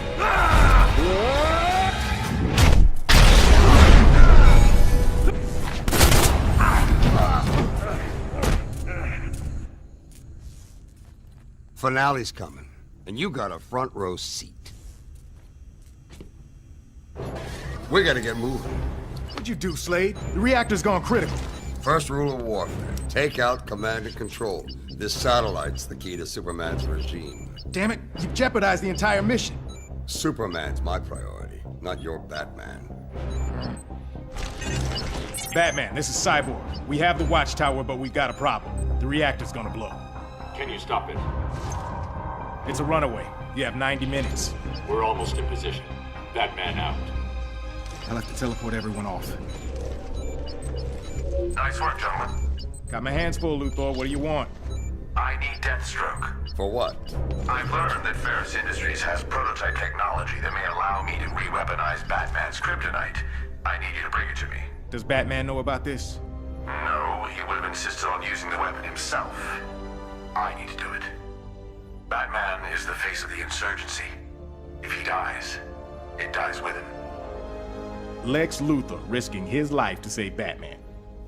S9: Finale's coming, and you got a front row seat. We gotta get moving.
S11: What'd you do, Slade? The reactor's gone critical.
S9: First rule of warfare, take out command and control. This satellite's the key to Superman's regime.
S11: Damn it, you've jeopardized the entire mission.
S9: Superman's my priority, not your Batman.
S11: Batman, this is Cyborg. We have the Watchtower, but we've got a problem. The reactor's gonna blow.
S5: Can you stop it?
S11: It's a runaway. You have 90 minutes.
S5: We're almost in position. Batman out.
S11: I'll have to teleport everyone off.
S21: Nice work, gentlemen.
S11: Got my hands full, Luthor. What do you want?
S21: I need Deathstroke.
S9: For what?
S21: I've learned that Ferris Industries has prototype technology that may allow me to re-weaponize Batman's kryptonite. I need you to bring it to me.
S11: Does Batman know about this?
S21: No, he would have insisted on using the weapon himself. I need to do it. Batman is the face of the insurgency. If he dies, it dies with him.
S11: Lex Luthor risking his life to save Batman.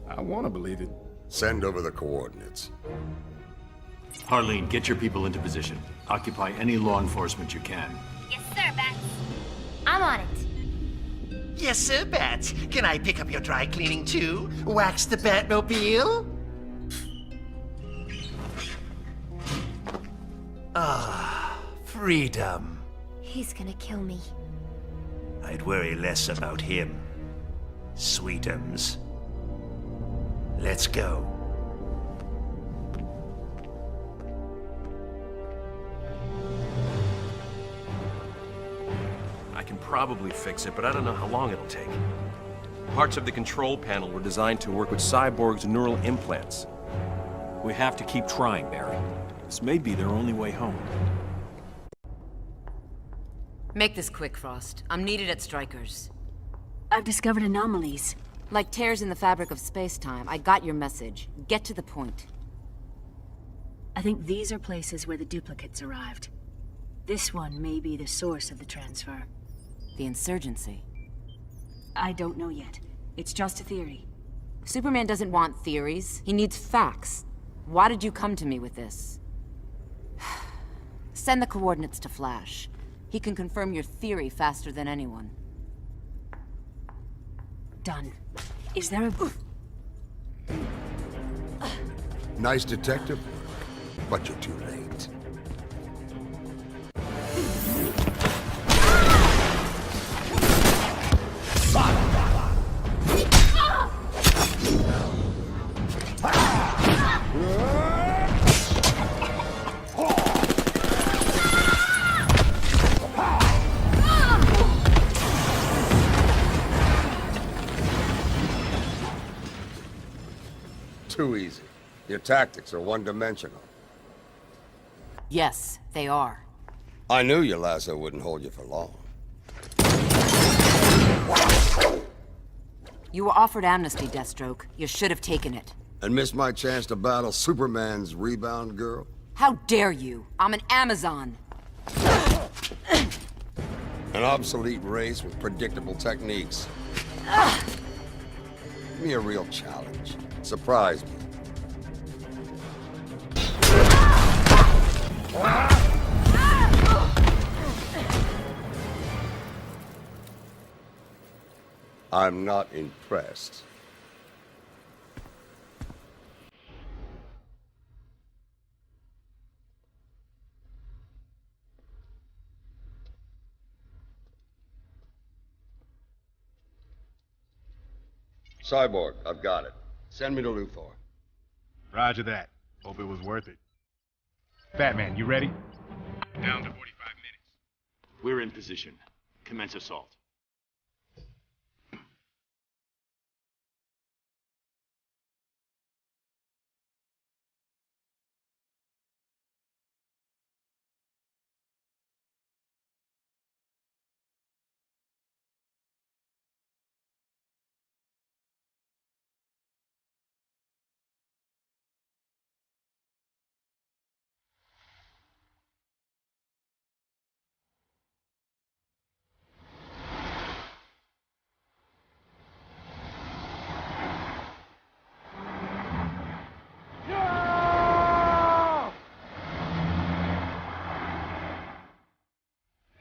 S11: I want to believe it.
S9: Send over the coordinates.
S5: Harleen, get your people into position. Occupy any law enforcement you can.
S18: Yes, sir, Bats. I'm on it.
S22: Yes, sir, Bats. Can I pick up your dry cleaning too? Wax the Batmobile?
S2: Freedom.
S18: He's gonna kill me.
S2: I'd worry less about him. Sweetums. Let's go.
S20: I can probably fix it, but I don't know how long it'll take. Parts of the control panel were designed to work with Cyborg's neural implants.
S3: We have to keep trying, Barry. This may be their only way home.
S13: Make this quick, Frost. I'm needed at Stryker's.
S4: I've discovered anomalies.
S13: Like tears in the fabric of space-time. I got your message. Get to the point.
S4: I think these are places where the duplicates arrived. This one may be the source of the transfer.
S13: The insurgency.
S4: I don't know yet. It's just a theory.
S13: Superman doesn't want theories. He needs facts. Why did you come to me with this? Send the coordinates to Flash. He can confirm your theory faster than anyone.
S4: Done. Is there a...
S9: Nice detective, but you're too late. Too easy. Your tactics are one-dimensional.
S13: Yes, they are.
S9: I knew your lasso wouldn't hold you for long.
S13: You were offered amnesty, Deathstroke. You should have taken it.
S9: And missed my chance to battle Superman's rebound girl?
S13: How dare you? I'm an Amazon.
S9: An obsolete race with predictable techniques. Give me a real challenge. Surprise me. I'm not impressed. Cyborg, I've got it. Send me to Luthor.
S11: Roger that. Hope it was worth it. Batman, you ready? Down to 45 minutes.
S5: We're in position. Commence assault.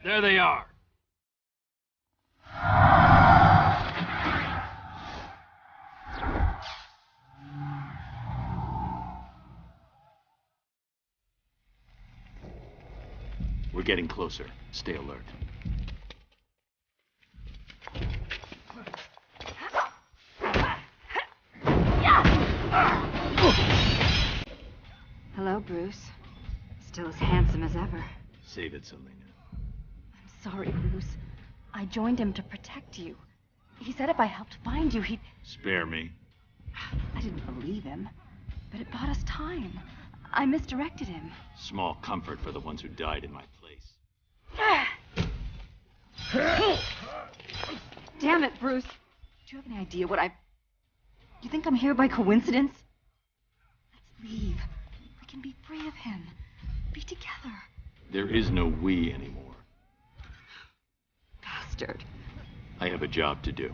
S3: There they are.
S5: We're getting closer. Stay alert.
S12: Hello, Bruce. Still as handsome as ever.
S5: Save it, Selena.
S12: Sorry, Bruce. I joined him to protect you. He said if I helped find you, he'd...
S5: Spare me.
S12: I didn't believe him, but it bought us time. I misdirected him.
S5: Small comfort for the ones who died in my place.
S12: Damn it, Bruce. Do you have any idea what I... You think I'm here by coincidence? Let's leave. We can be free of him. Be together.
S5: There is no we anymore.
S12: Bastard.
S5: I have a job to do.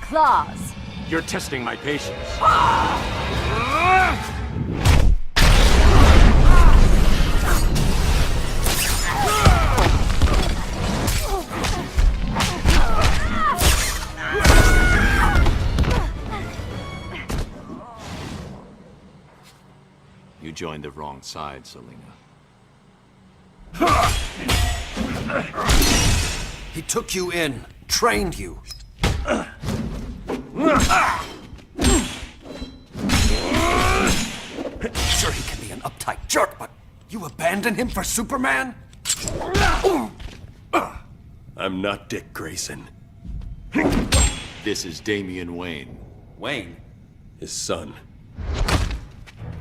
S18: claws.
S3: You're testing my patience. You joined the wrong side, Selina.
S16: He took you in, trained you. Sure, he can be an uptight jerk, but you abandon him for Superman?
S20: I'm not Dick Grayson.
S5: This is Damian Wayne.
S16: Wayne?
S20: His son.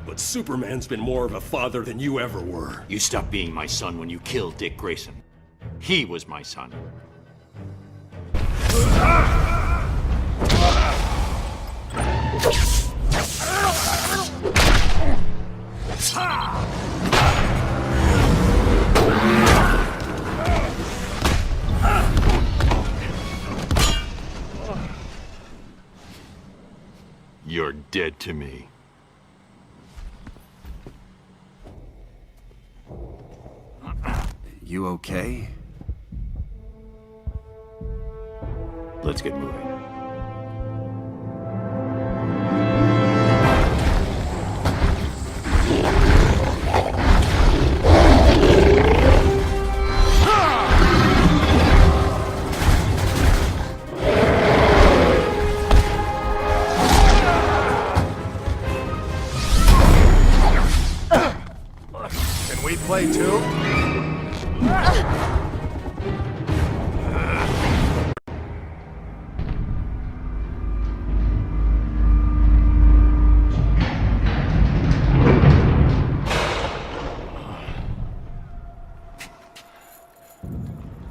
S20: But Superman's been more of a father than you ever were.
S5: You stopped being my son when you killed Dick Grayson. He was my son. You're dead to me.
S16: You okay?
S5: Let's get moving.
S10: Can we play too?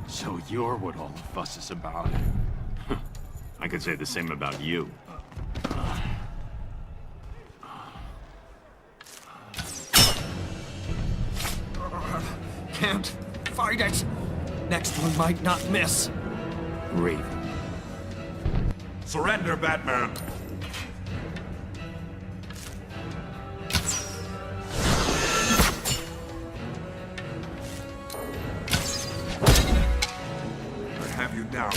S5: So you're what all the fuss is about. I could say the same about you.
S16: Can't fight it. Next one might not miss.
S5: Raven.
S8: Surrender, Batman. I have you now.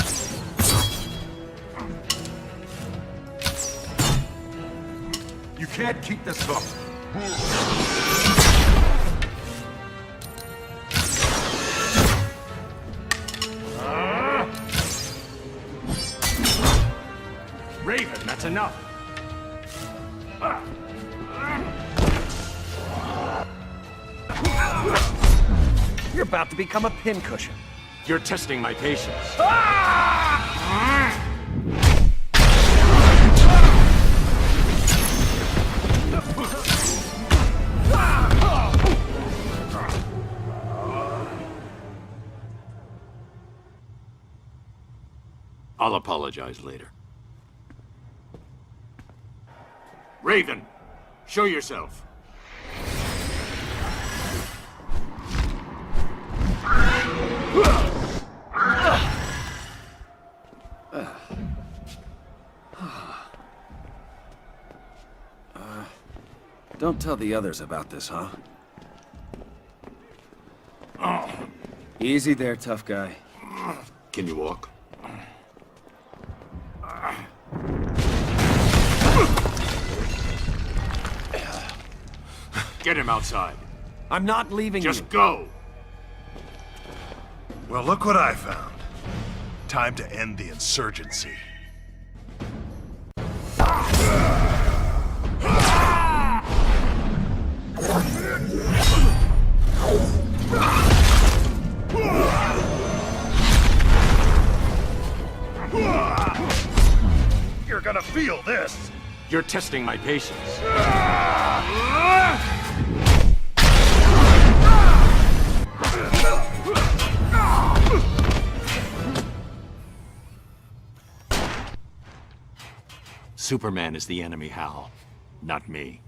S8: You can't keep this up.
S3: Raven, that's enough.
S16: You're about to become a pincushion.
S3: You're testing my patience.
S5: I'll apologize later. Raven, show yourself.
S16: Don't tell the others about this, huh? Easy there, tough guy.
S5: Can you walk? Get him outside.
S16: I'm not leaving you.
S5: Just go.
S15: Well, look what I found. Time to end the insurgency. You're gonna feel this.
S3: You're testing my patience.
S5: Superman is the enemy, Hal, not me.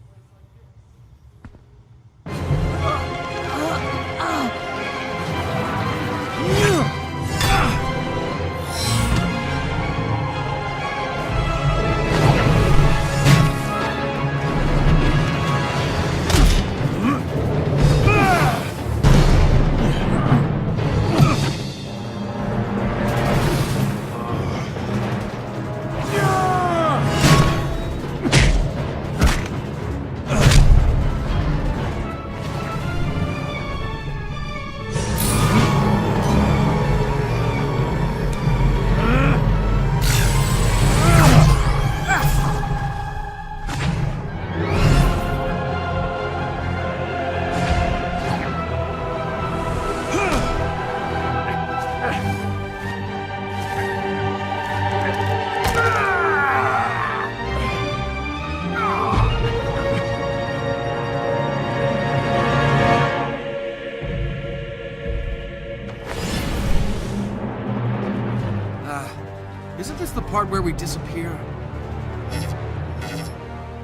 S7: part where we disappear?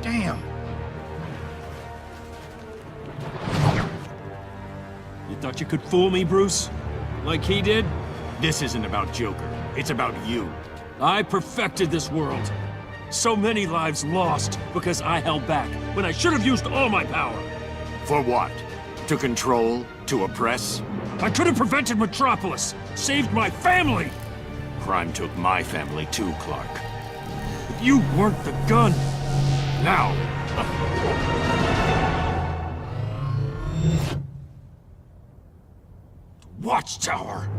S11: Damn.
S5: You thought you could fool me, Bruce? Like he did? This isn't about Joker. It's about you. I perfected this world. So many lives lost because I held back when I should have used all my power. For what? To control? To oppress? I could have prevented Metropolis, saved my family! Crime took my family too, Clark. But you weren't the gun. Now... Watchtower!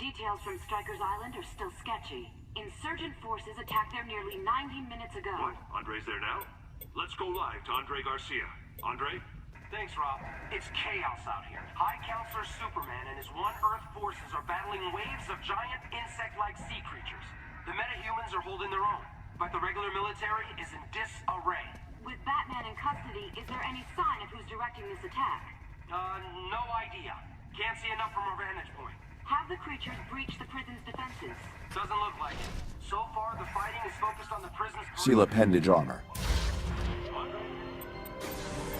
S14: Details from Stryker's Island are still sketchy. Insurgent forces attacked there nearly 90 minutes ago.
S19: What? Andre's there now? Let's go live to Andre Garcia. Andre?
S22: Thanks, Rob. It's chaos out here. High Counselor Superman and his One Earth forces are battling waves of giant insect-like sea creatures. The metahumans are holding their own, but the regular military is in disarray.
S14: With Batman in custody, is there any sign of who's directing this attack?
S22: No idea. Can't see enough from our vantage point.
S14: Have the creatures breached the prison's defenses?
S22: Doesn't look like it. So far, the fighting is focused on the prison's...
S10: Seal appendage armor.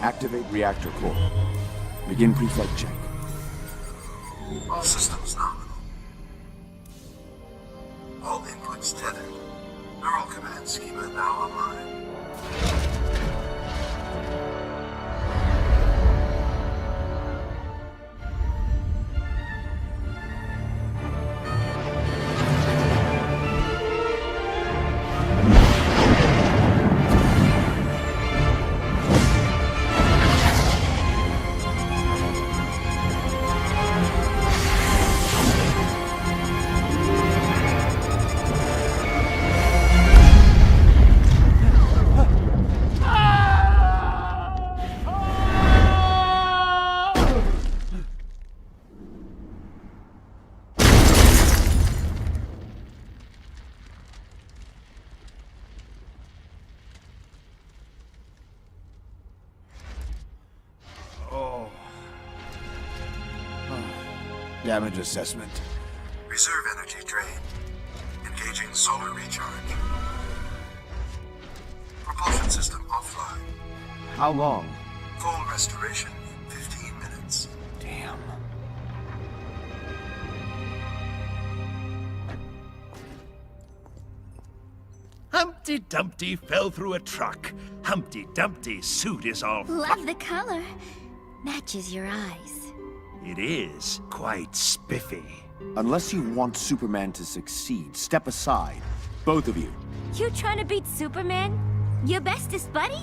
S10: Activate reactor core. Begin preflight check.
S21: All systems nominal. All inputs tethered. Neural command schema now online.
S10: Damage assessment.
S21: Reserve energy drain. Engaging solar recharge. Propulsion system offline.
S10: How long?
S21: Full restoration in 15 minutes.
S10: Damn.
S2: Humpty Dumpty fell through a truck. Humpty Dumpty's suit is all...
S18: Love the color. Matches your eyes.
S2: It is quite spiffy.
S10: Unless you want Superman to succeed, step aside. Both of you.
S18: You trying to beat Superman? Your bestest buddy?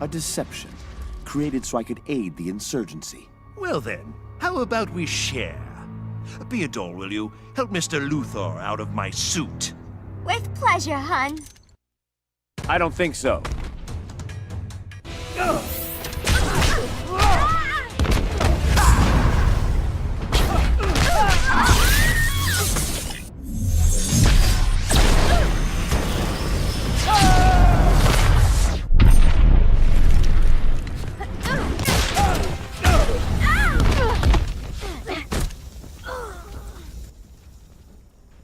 S10: A deception. Created so I could aid the insurgency.
S2: Well then, how about we share? Theodore, will you help Mr. Luthor out of my suit?
S18: With pleasure, hun.
S10: I don't think so.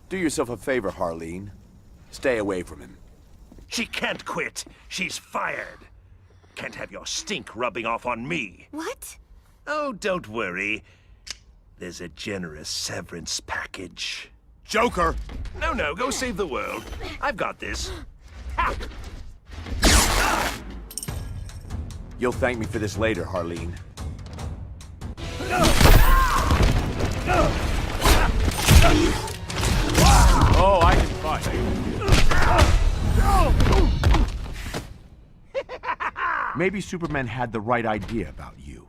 S10: Do yourself a favor, Harleen. Stay away from him.
S2: She can't quit. She's fired. Can't have your stink rubbing off on me.
S18: What?
S2: Oh, don't worry. There's a generous severance package.
S10: Joker!
S2: No, go save the world. I've got this. Ha!
S10: You'll thank me for this later, Harleen. Oh, I can fight. Maybe Superman had the right idea about you.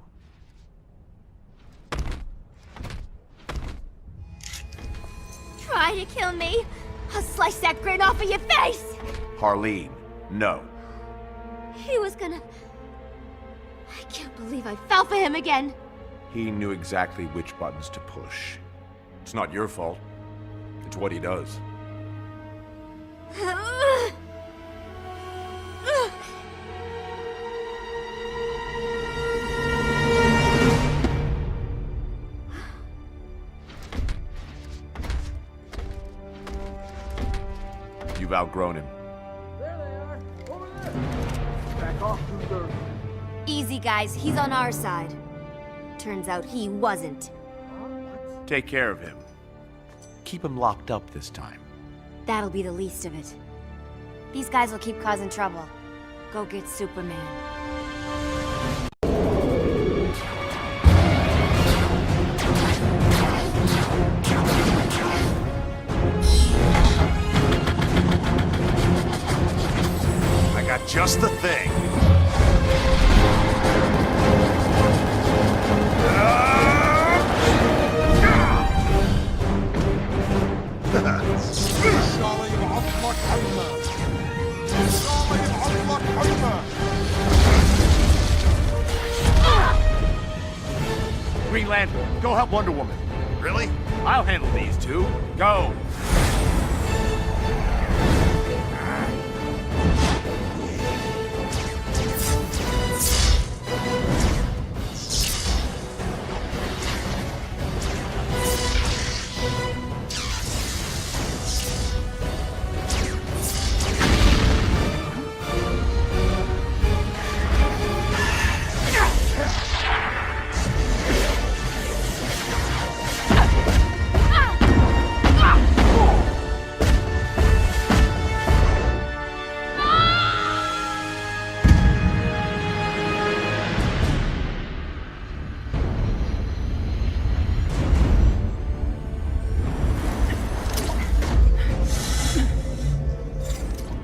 S18: try to kill me, I'll slice that grin off of your face!
S1: Harleen, no.
S18: He was gonna... I can't believe I fell for him again.
S1: He knew exactly which buttons to push. It's not your fault. It's what he does. You've outgrown him.
S10: Back off, Luther.
S18: Easy, guys. He's on our side. Turns out he wasn't.
S1: Take care of him. Keep him locked up this time.
S18: That'll be the least of it. These guys will keep causing trouble. Go get Superman.
S1: I got just the thing.
S2: Green Lantern, go help Wonder Woman.
S1: Really?
S2: I'll handle these two. Go.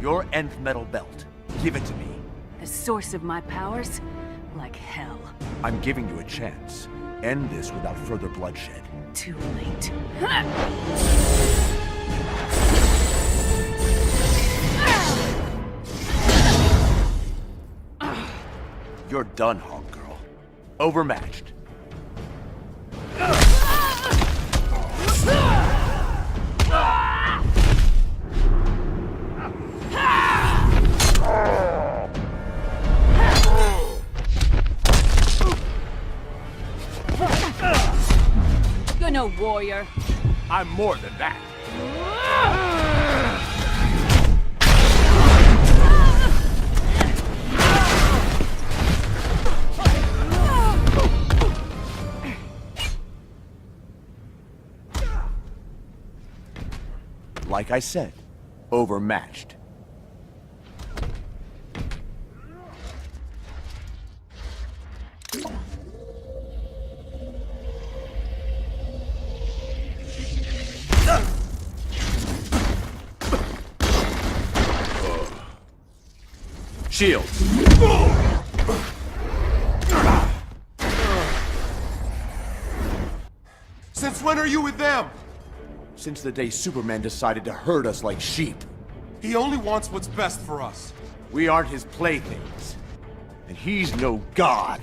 S2: Your nth metal belt. Give it to me.
S4: The source of my powers? Like hell.
S2: I'm giving you a chance. End this without further bloodshed.
S4: Too late.
S2: You're done, Hawk Girl. Overmatched.
S4: You're no warrior.
S2: I'm more than that. Like I said, overmatched.
S1: Shield.
S15: Since when are you with them?
S2: Since the day Superman decided to herd us like sheep.
S15: He only wants what's best for us.
S2: We aren't his playthings. And he's no god.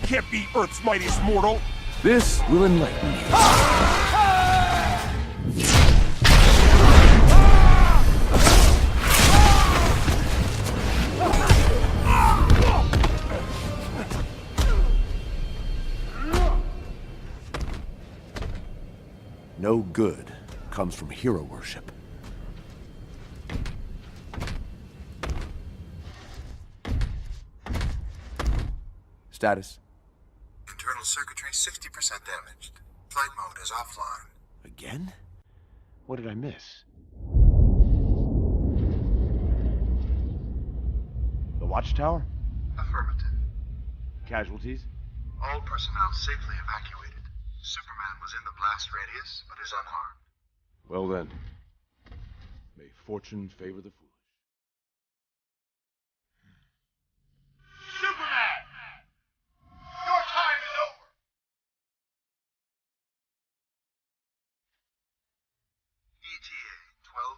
S15: Can't be Earth's mightiest mortal.
S2: This will enlighten you. No good comes from hero worship. Status.
S21: Internal circuitry 60% damaged. Flight mode is offline.
S2: Again? What did I miss? The watchtower?
S21: Affirmative.
S2: Casualties?
S21: All personnel safely evacuated. Superman was in the blast radius, but is unharmed.
S1: Well then, may fortune favor the fool.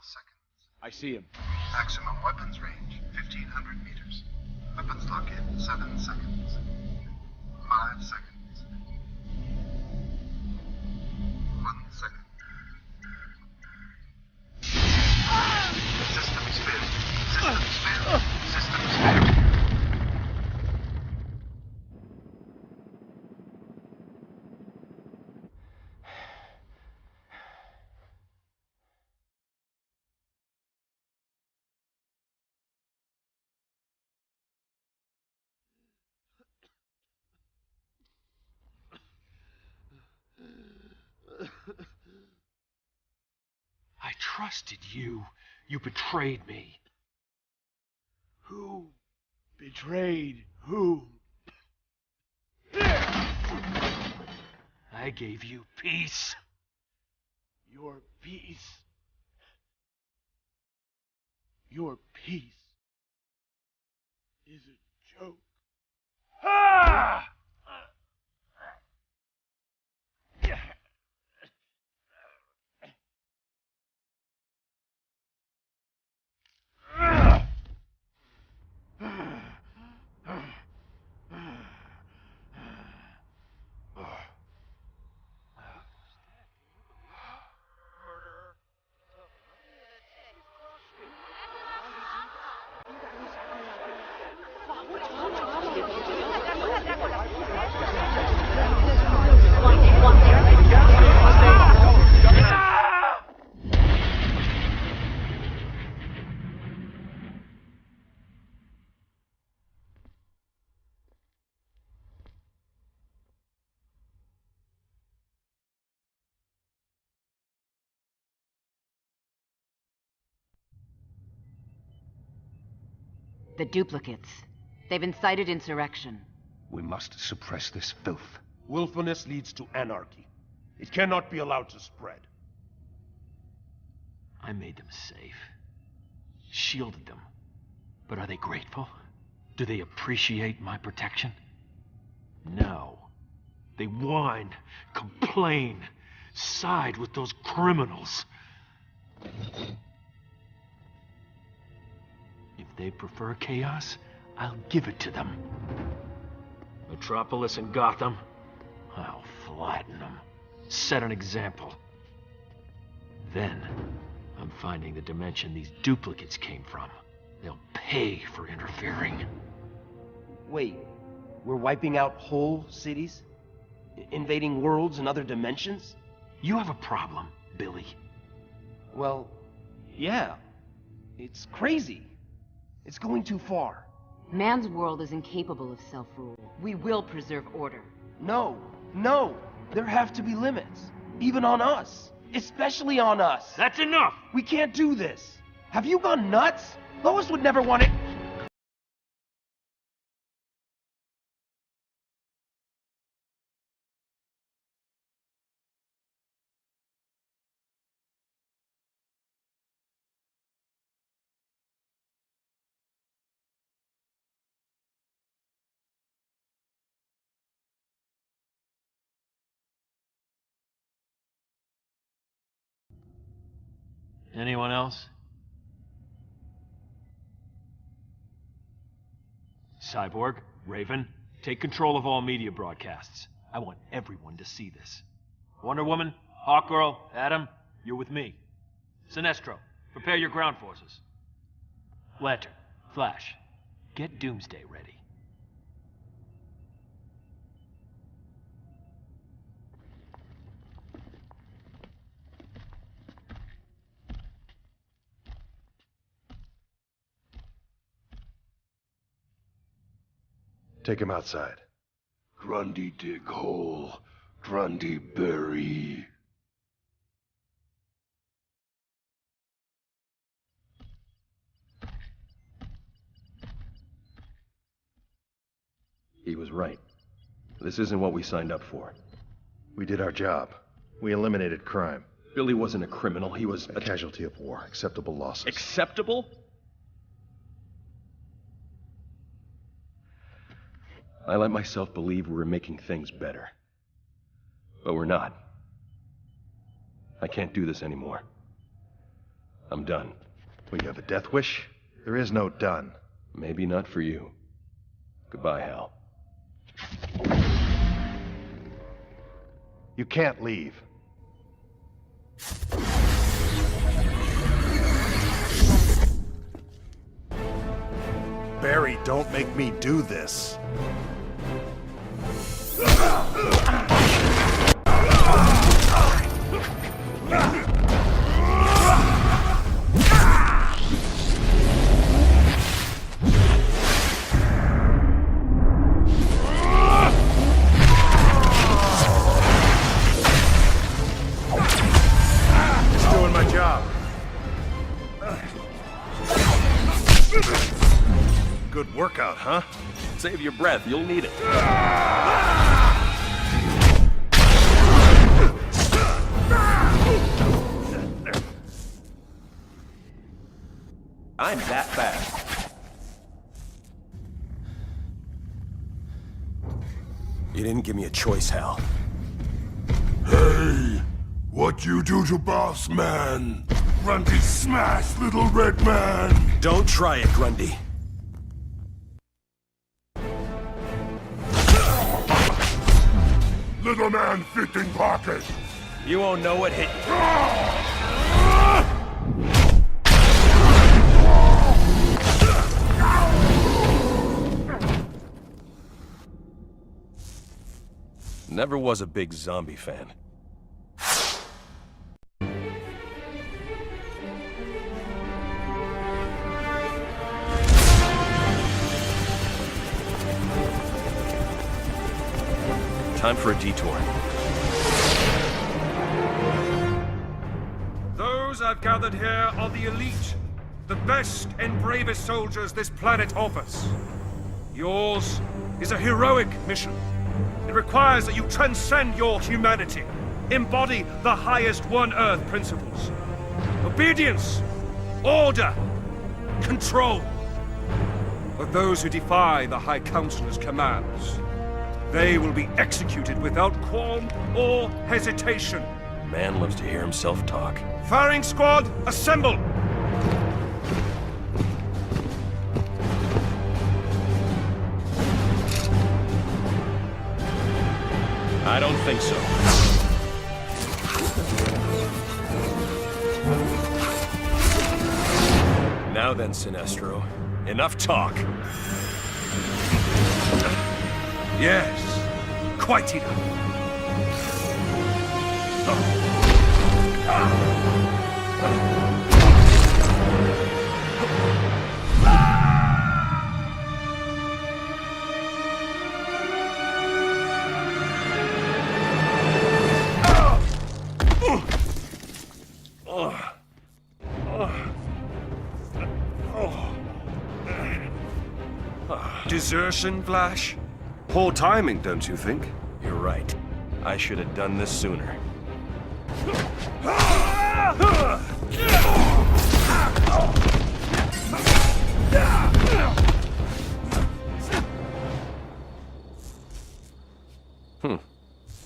S6: seconds.
S11: I see him.
S6: Maximum weapons range, 1,500 meters. Weapons lock in 7 seconds. 5 seconds. 1 second. Systems failed. Systems failed. Systems failed.
S19: I trusted you. You betrayed me.
S11: Who betrayed who?
S19: I gave you peace.
S11: Your peace. Your peace is a joke. Ah!
S17: The duplicates. They've incited insurrection.
S21: We must suppress this filth.
S2: Willfulness leads to anarchy. It cannot be allowed to spread.
S3: I made them safe. Shielded them. But are they grateful? Do they appreciate my protection? No. They whine, complain, side with those criminals. If they prefer chaos, I'll give it to them. Metropolis and Gotham, I'll flatten them. Set an example. Then, I'm finding the dimension these duplicates came from. They'll pay for interfering.
S23: Wait, we're wiping out whole cities? Invading worlds and other dimensions?
S3: You have a problem, Billy.
S23: Well, yeah. It's crazy. It's going too far.
S17: Man's world is incapable of self-rule. We will preserve order.
S23: No, no. There have to be limits. Even on us. Especially on us.
S3: That's enough!
S23: We can't do this. Have you gone nuts? Lois would never want it.
S3: Anyone else? Cyborg, Raven, take control of all media broadcasts. I want everyone to see this. Wonder Woman, Hawkgirl, Adam, you're with me. Sinestro, prepare your ground forces. Lantern, Flash, get Doomsday ready.
S15: Take him outside.
S21: Grundy dig hole, Grundy bury.
S20: He was right. This isn't what we signed up for.
S15: We did our job. We eliminated crime.
S20: Billy wasn't a criminal, he was
S15: a casualty of war. Acceptable losses.
S20: Acceptable? I let myself believe we were making things better. But we're not. I can't do this anymore. I'm done.
S15: Well, you have a death wish? There is no done.
S20: Maybe not for you. Goodbye, Hal.
S15: You can't leave. Barry, don't make me do this. Just doing my job. Good workout, huh?
S20: Save your breath, you'll need it. I'm that fast.
S7: You didn't give me a choice, Hal.
S8: Hey! What you do to Boss Man? Grundy smash, little red man!
S7: Don't try it, Grundy.
S8: Little man fit in pocket!
S20: You won't know what hit you. Never was a big zombie fan. Time for a detour.
S9: Those I've gathered here are the elite, the best and bravest soldiers this planet offers. Yours is a heroic mission. It requires that you transcend your humanity, embody the highest One Earth principles. Obedience, order, control. But those who defy the High Counselor's commands, they will be executed without qualm or hesitation.
S20: Man loves to hear himself talk.
S9: Firing squad, assemble!
S20: I don't think so. Now then, Sinestro. Enough talk.
S9: Yes, quite enough. Desertion, Flash? Poor timing, don't you think?
S20: You're right. I should have done this sooner.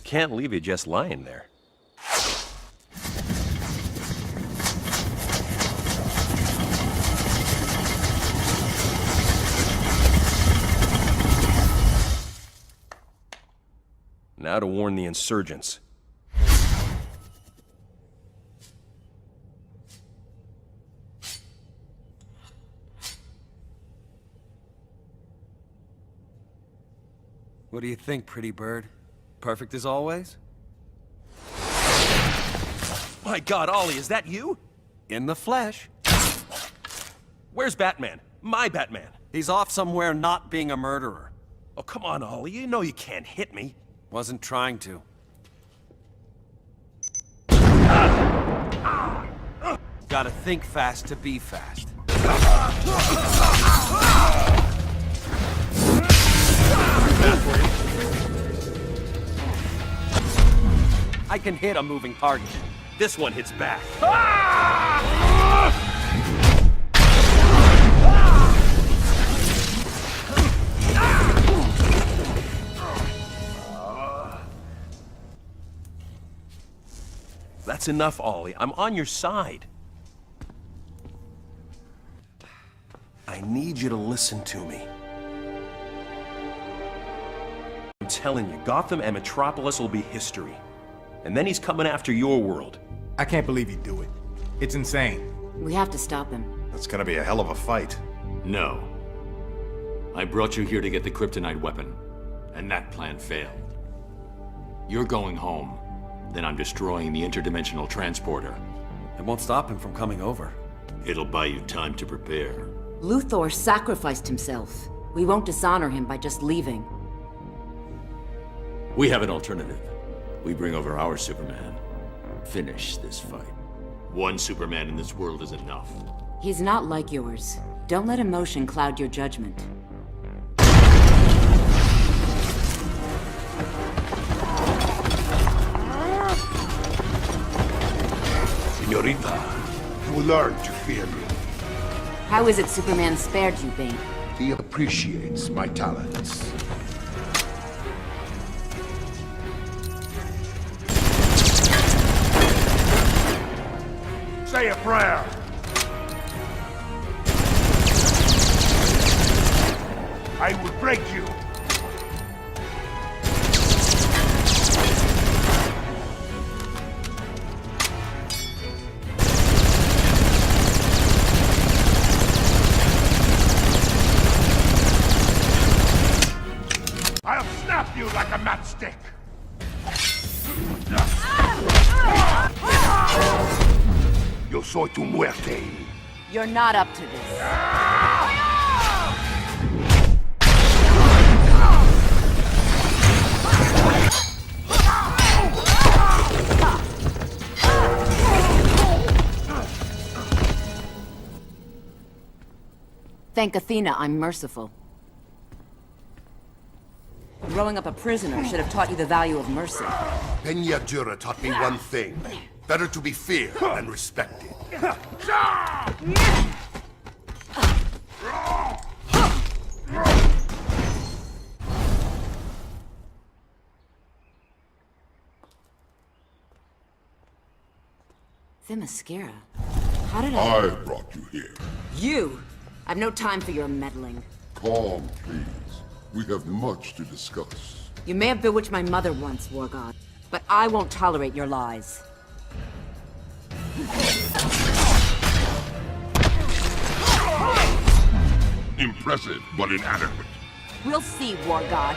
S20: Can't leave you just lying there. Now to warn the insurgents.
S12: What do you think, pretty bird? Perfect as always?
S20: My God, Ollie, is that you?
S12: In the flesh.
S20: Where's Batman? My Batman.
S12: He's off somewhere not being a murderer.
S20: Oh, come on, Ollie. You know you can't hit me.
S12: Wasn't trying to. Gotta think fast to be fast. I can hit a moving target.
S20: This one hits back. That's enough, Ollie. I'm on your side. need you to listen to me. I'm telling you, Gotham and Metropolis will be history. And then he's coming after your world.
S11: I can't believe he'd do it. It's insane.
S17: We have to stop him.
S15: That's gonna be a hell of a fight.
S5: No. I brought you here to get the kryptonite weapon, and that plan failed. You're going home, then I'm destroying the interdimensional transporter.
S7: It won't stop him from coming over.
S5: It'll buy you time to prepare.
S17: Luthor sacrificed himself. We won't dishonor him by just leaving.
S5: We have an alternative. We bring over our Superman. Finish this fight. One Superman in this world is enough.
S17: He's not like yours. Don't let emotion cloud your judgment.
S13: Señorita, you learn to fear me.
S17: How is it Superman spared you, Bane?
S13: He appreciates my talents. Say a prayer. I will break you. I'll snap you like a matchstick. Yo soy tu muerte.
S17: You're not up to this. Thank Athena, I'm merciful. Growing up a prisoner should have taught you the value of mercy.
S13: Peña Dura taught me one thing. Better to be feared than respected.
S17: Themyscira? How did
S16: I brought you here.
S17: You! I've no time for your meddling.
S16: Calm, please. We have much to discuss.
S17: You may have bewitched my mother once, War God, but I won't tolerate your lies.
S16: Impressive, but inadequate.
S17: We'll see, War God.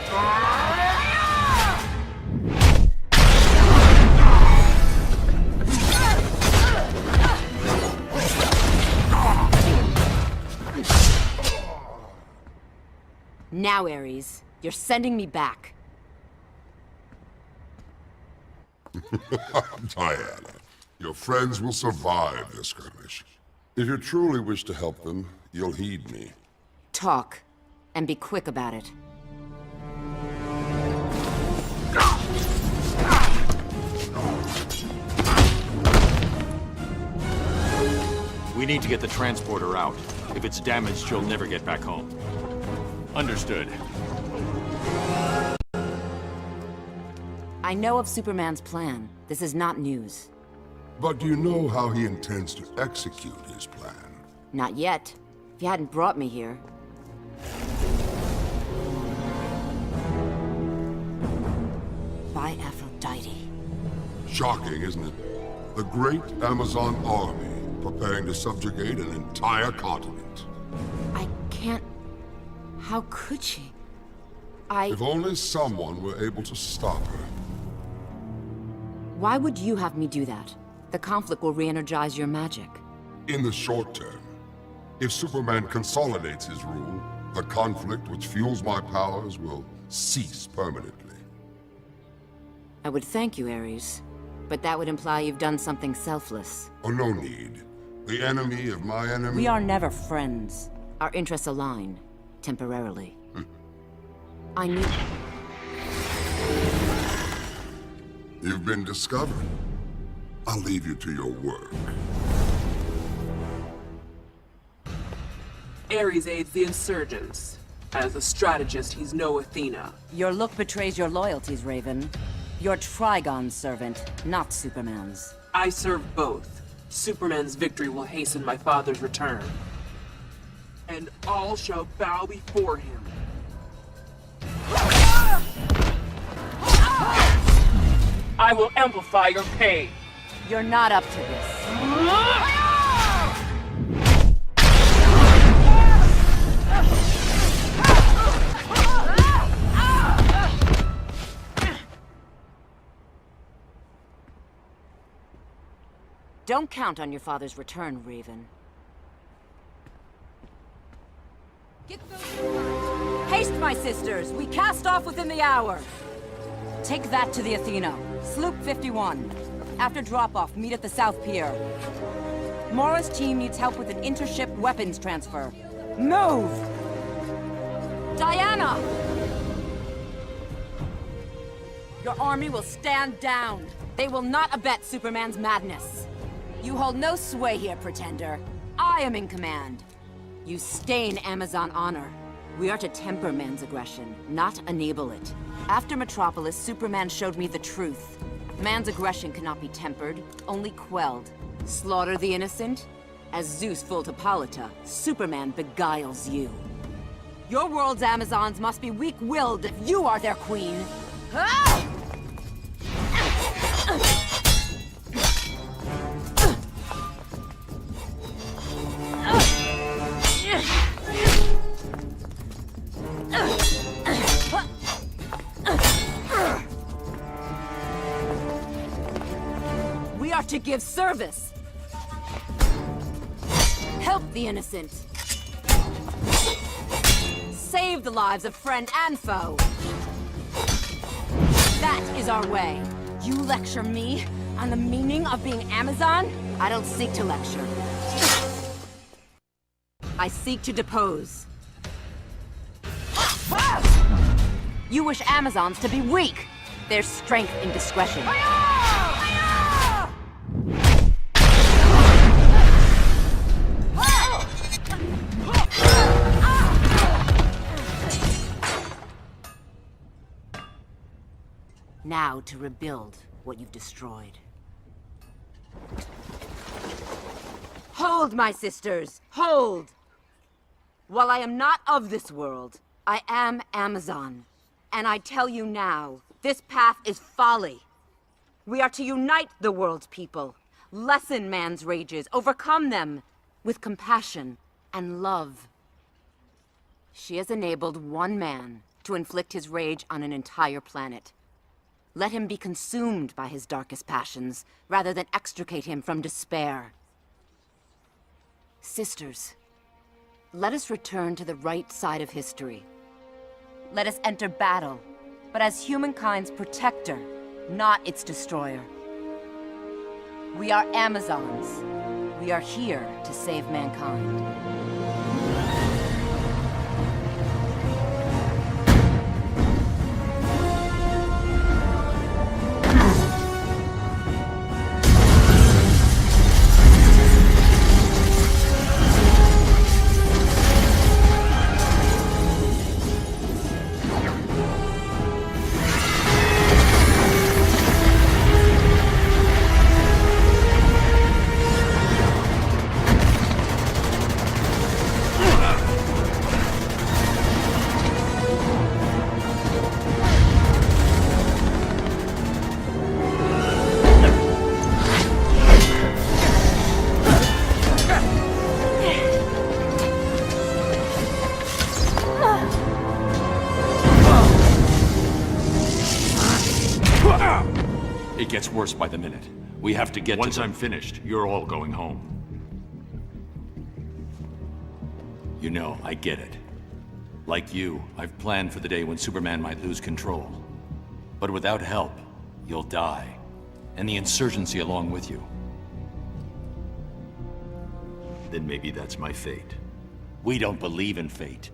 S17: Now, Ares, you're sending me back.
S16: Diana, your friends will survive this skirmish. If you truly wish to help them, you'll heed me.
S17: Talk, and be quick about it.
S5: We need to get the transporter out. If it's damaged, you'll never get back home. Understood.
S17: I know of Superman's plan. This is not news.
S16: But do you know how he intends to execute his plan?
S17: Not yet. If you hadn't brought me here. By Aphrodite.
S16: Shocking, isn't it? The great Amazon army preparing to subjugate an entire continent.
S17: I can't... How could she?
S16: If only someone were able to stop her.
S17: Why would you have me do that? The conflict will re-energize your magic.
S16: In the short term, if Superman consolidates his rule, the conflict which fuels my powers will cease permanently.
S17: I would thank you, Ares. But that would imply you've done something selfless.
S16: Oh, no need. The enemy of my enemy...
S17: We are never friends. Our interests align. Temporarily. I need...
S16: You've been discovered. I'll leave you to your work.
S24: Ares aids the insurgents. As a strategist, he's no Athena.
S17: Your look betrays your loyalties, Raven. You're Trigon's servant, not Superman's.
S24: I serve both. Superman's victory will hasten my father's return. and all shall bow before him. I will amplify your pain.
S17: You're not up to this. Don't count on your father's return, Raven. Haste, my sisters! We cast off within the hour! Take that to the Athena. Sloop 51. After drop-off, meet at the South Pier. Mora's team needs help with an intership weapons transfer. Move! Diana! Your army will stand down. They will not abet Superman's madness. You hold no sway here, Pretender. I am in command. You stain Amazon honor. We are to temper man's aggression, not enable it. After Metropolis, Superman showed me the truth. Man's aggression cannot be tempered, only quelled. Slaughter the innocent? As Zeus fooled Hippolyta, Superman beguiles you. Your world's Amazons must be weak-willed if you are their queen. Ah! We are to give service. Help the innocent. Save the lives of friend and foe. That is our way. You lecture me on the meaning of being Amazon? I don't seek to lecture. I seek to depose. You wish Amazons to be weak. There's strength in discretion. Now to rebuild what you've destroyed. Hold, my sisters! Hold! While I am not of this world, I am Amazon. And I tell you now, this path is folly. We are to unite the world's people, lessen man's rages, overcome them with compassion and love. She has enabled one man to inflict his rage on an entire planet. Let him be consumed by his darkest passions, rather than extricate him from despair. Sisters, let us return to the right side of history. Let us enter battle, but as humankind's protector, not its destroyer. We are Amazons. We are here to save mankind.
S5: It gets worse by the minute. We have to get Once I'm finished, you're all going home. You know, I get it. Like you, I've planned for the day when Superman might lose control. But without help, you'll die. And the insurgency along with you. Then maybe that's my fate. We don't believe in fate.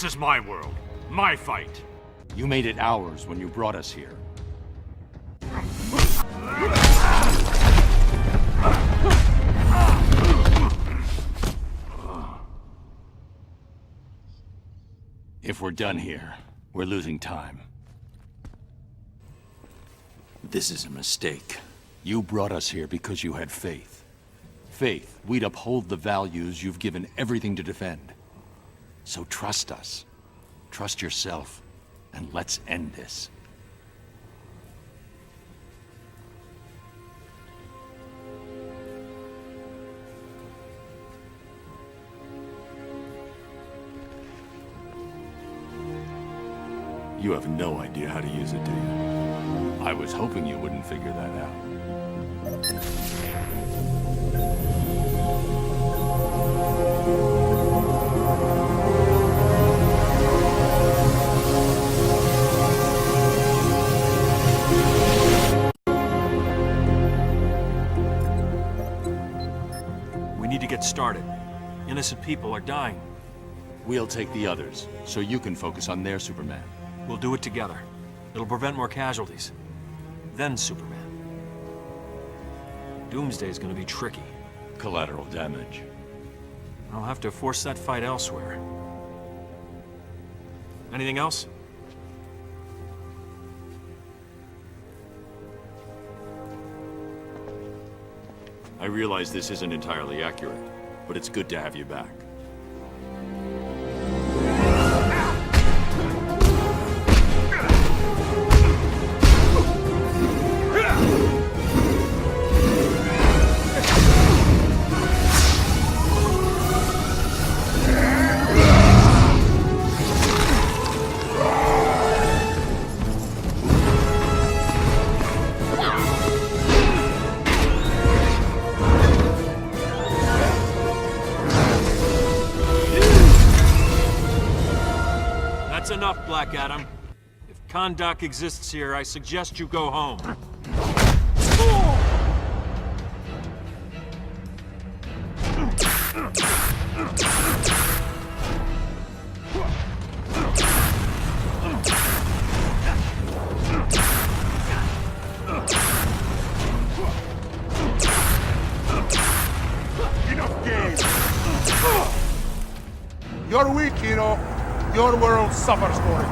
S8: is my world. My fight.
S5: You made it ours when you brought us here. If we're done here, we're losing time. This is a mistake. You brought us here because you had faith. Faith we'd uphold the values you've given everything to defend. So trust us. Trust yourself. And let's end this. You have no idea how to use it, do you? I was hoping you wouldn't figure that out.
S3: We need to get started. Innocent people are dying.
S5: We'll take the others, so you can focus on their Superman.
S3: We'll do it together. It'll prevent more casualties. Then Superman. Doomsday's gonna be tricky.
S5: Collateral damage.
S3: I'll have to force that fight elsewhere. Anything else?
S5: I realize this isn't entirely accurate, but it's good to have you back.
S3: That's enough, Black Adam. If Kahndaq exists here, I suggest you go home.
S11: Enough games! You're weak, hero. Your world suffers for it.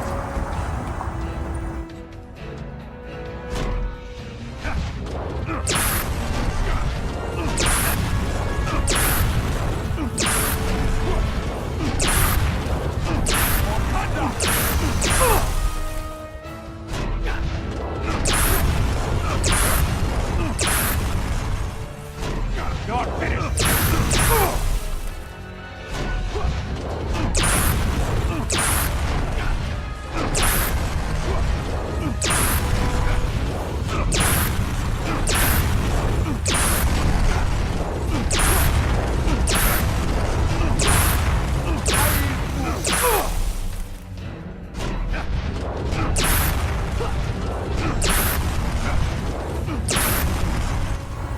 S11: You're finished.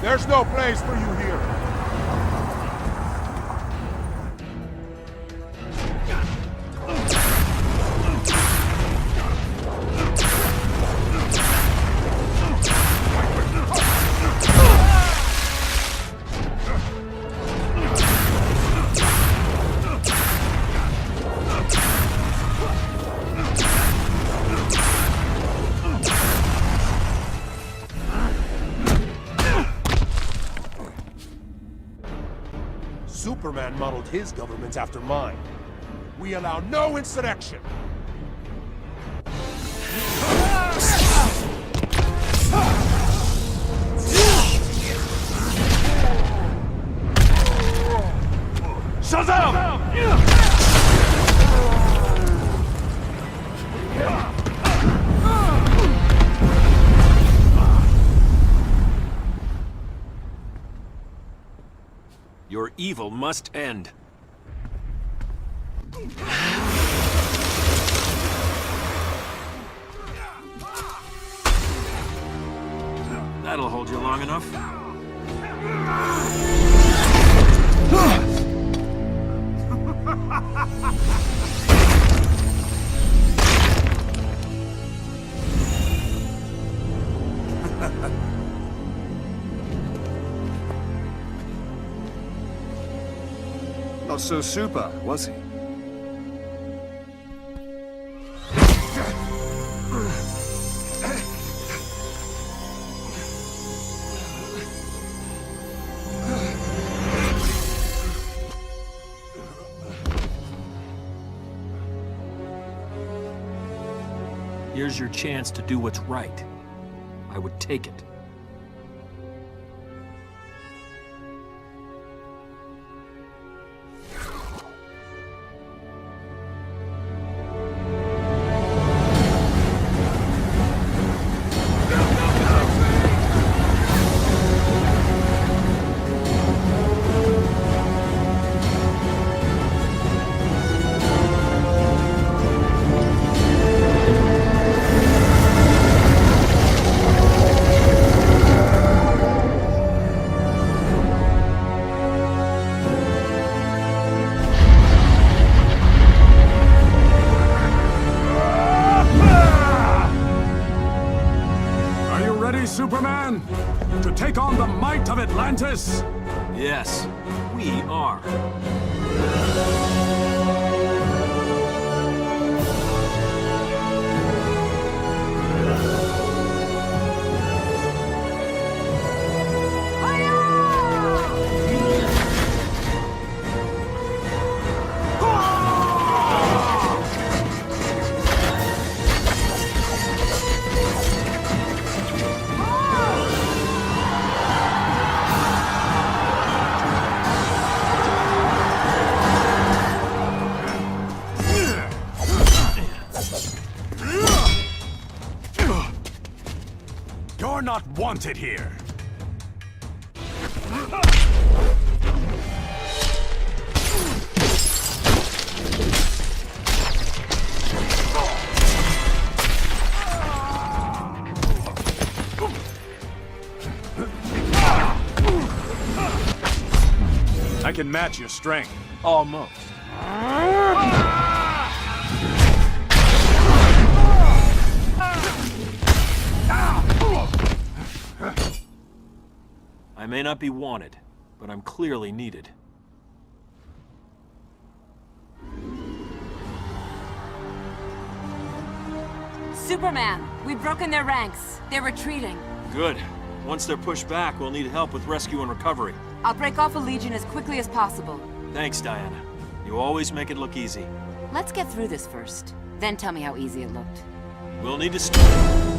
S11: There's no place for you here. Superman modeled his governments after mine. We allow no insurrection. Shazam!
S3: Your evil must end. That'll hold you long enough.
S9: Not so super, was he?
S3: Here's your chance to do what's right. I would take it.
S8: Superman? To take on the might of Atlantis?
S3: Yes, we are.
S8: You're not wanted here.
S11: I can match your strength.
S3: Almost. I may not be wanted, but I'm clearly needed.
S17: Superman, we've broken their ranks. They're retreating.
S3: Good. Once they're pushed back, we'll need help with rescue and recovery.
S17: I'll break off a Legion as quickly as possible.
S3: Thanks, Diana. You always make it look easy.
S17: Let's get through this first. Then tell me how easy it looked.
S3: We'll need to start.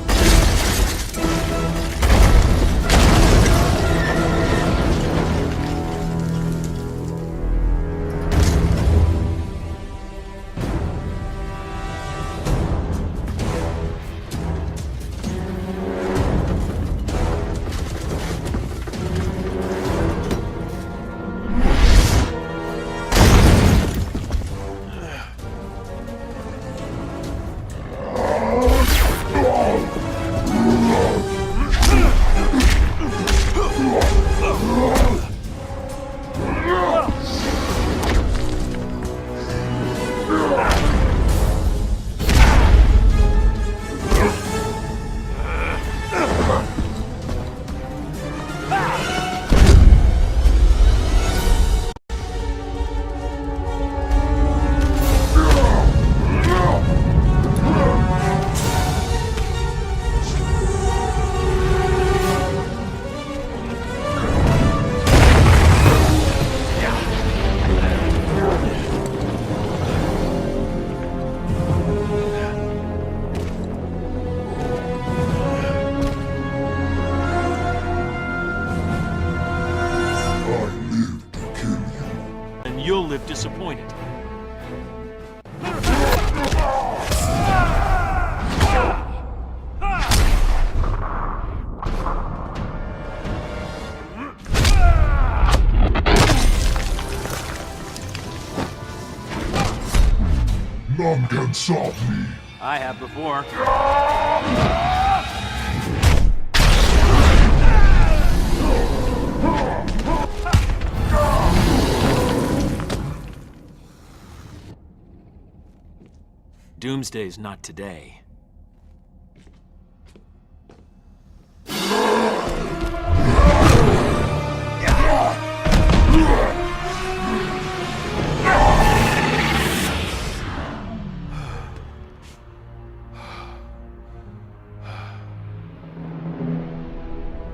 S3: You'll live disappointed.
S16: None can stop me.
S3: I have before. Doomsday's not today.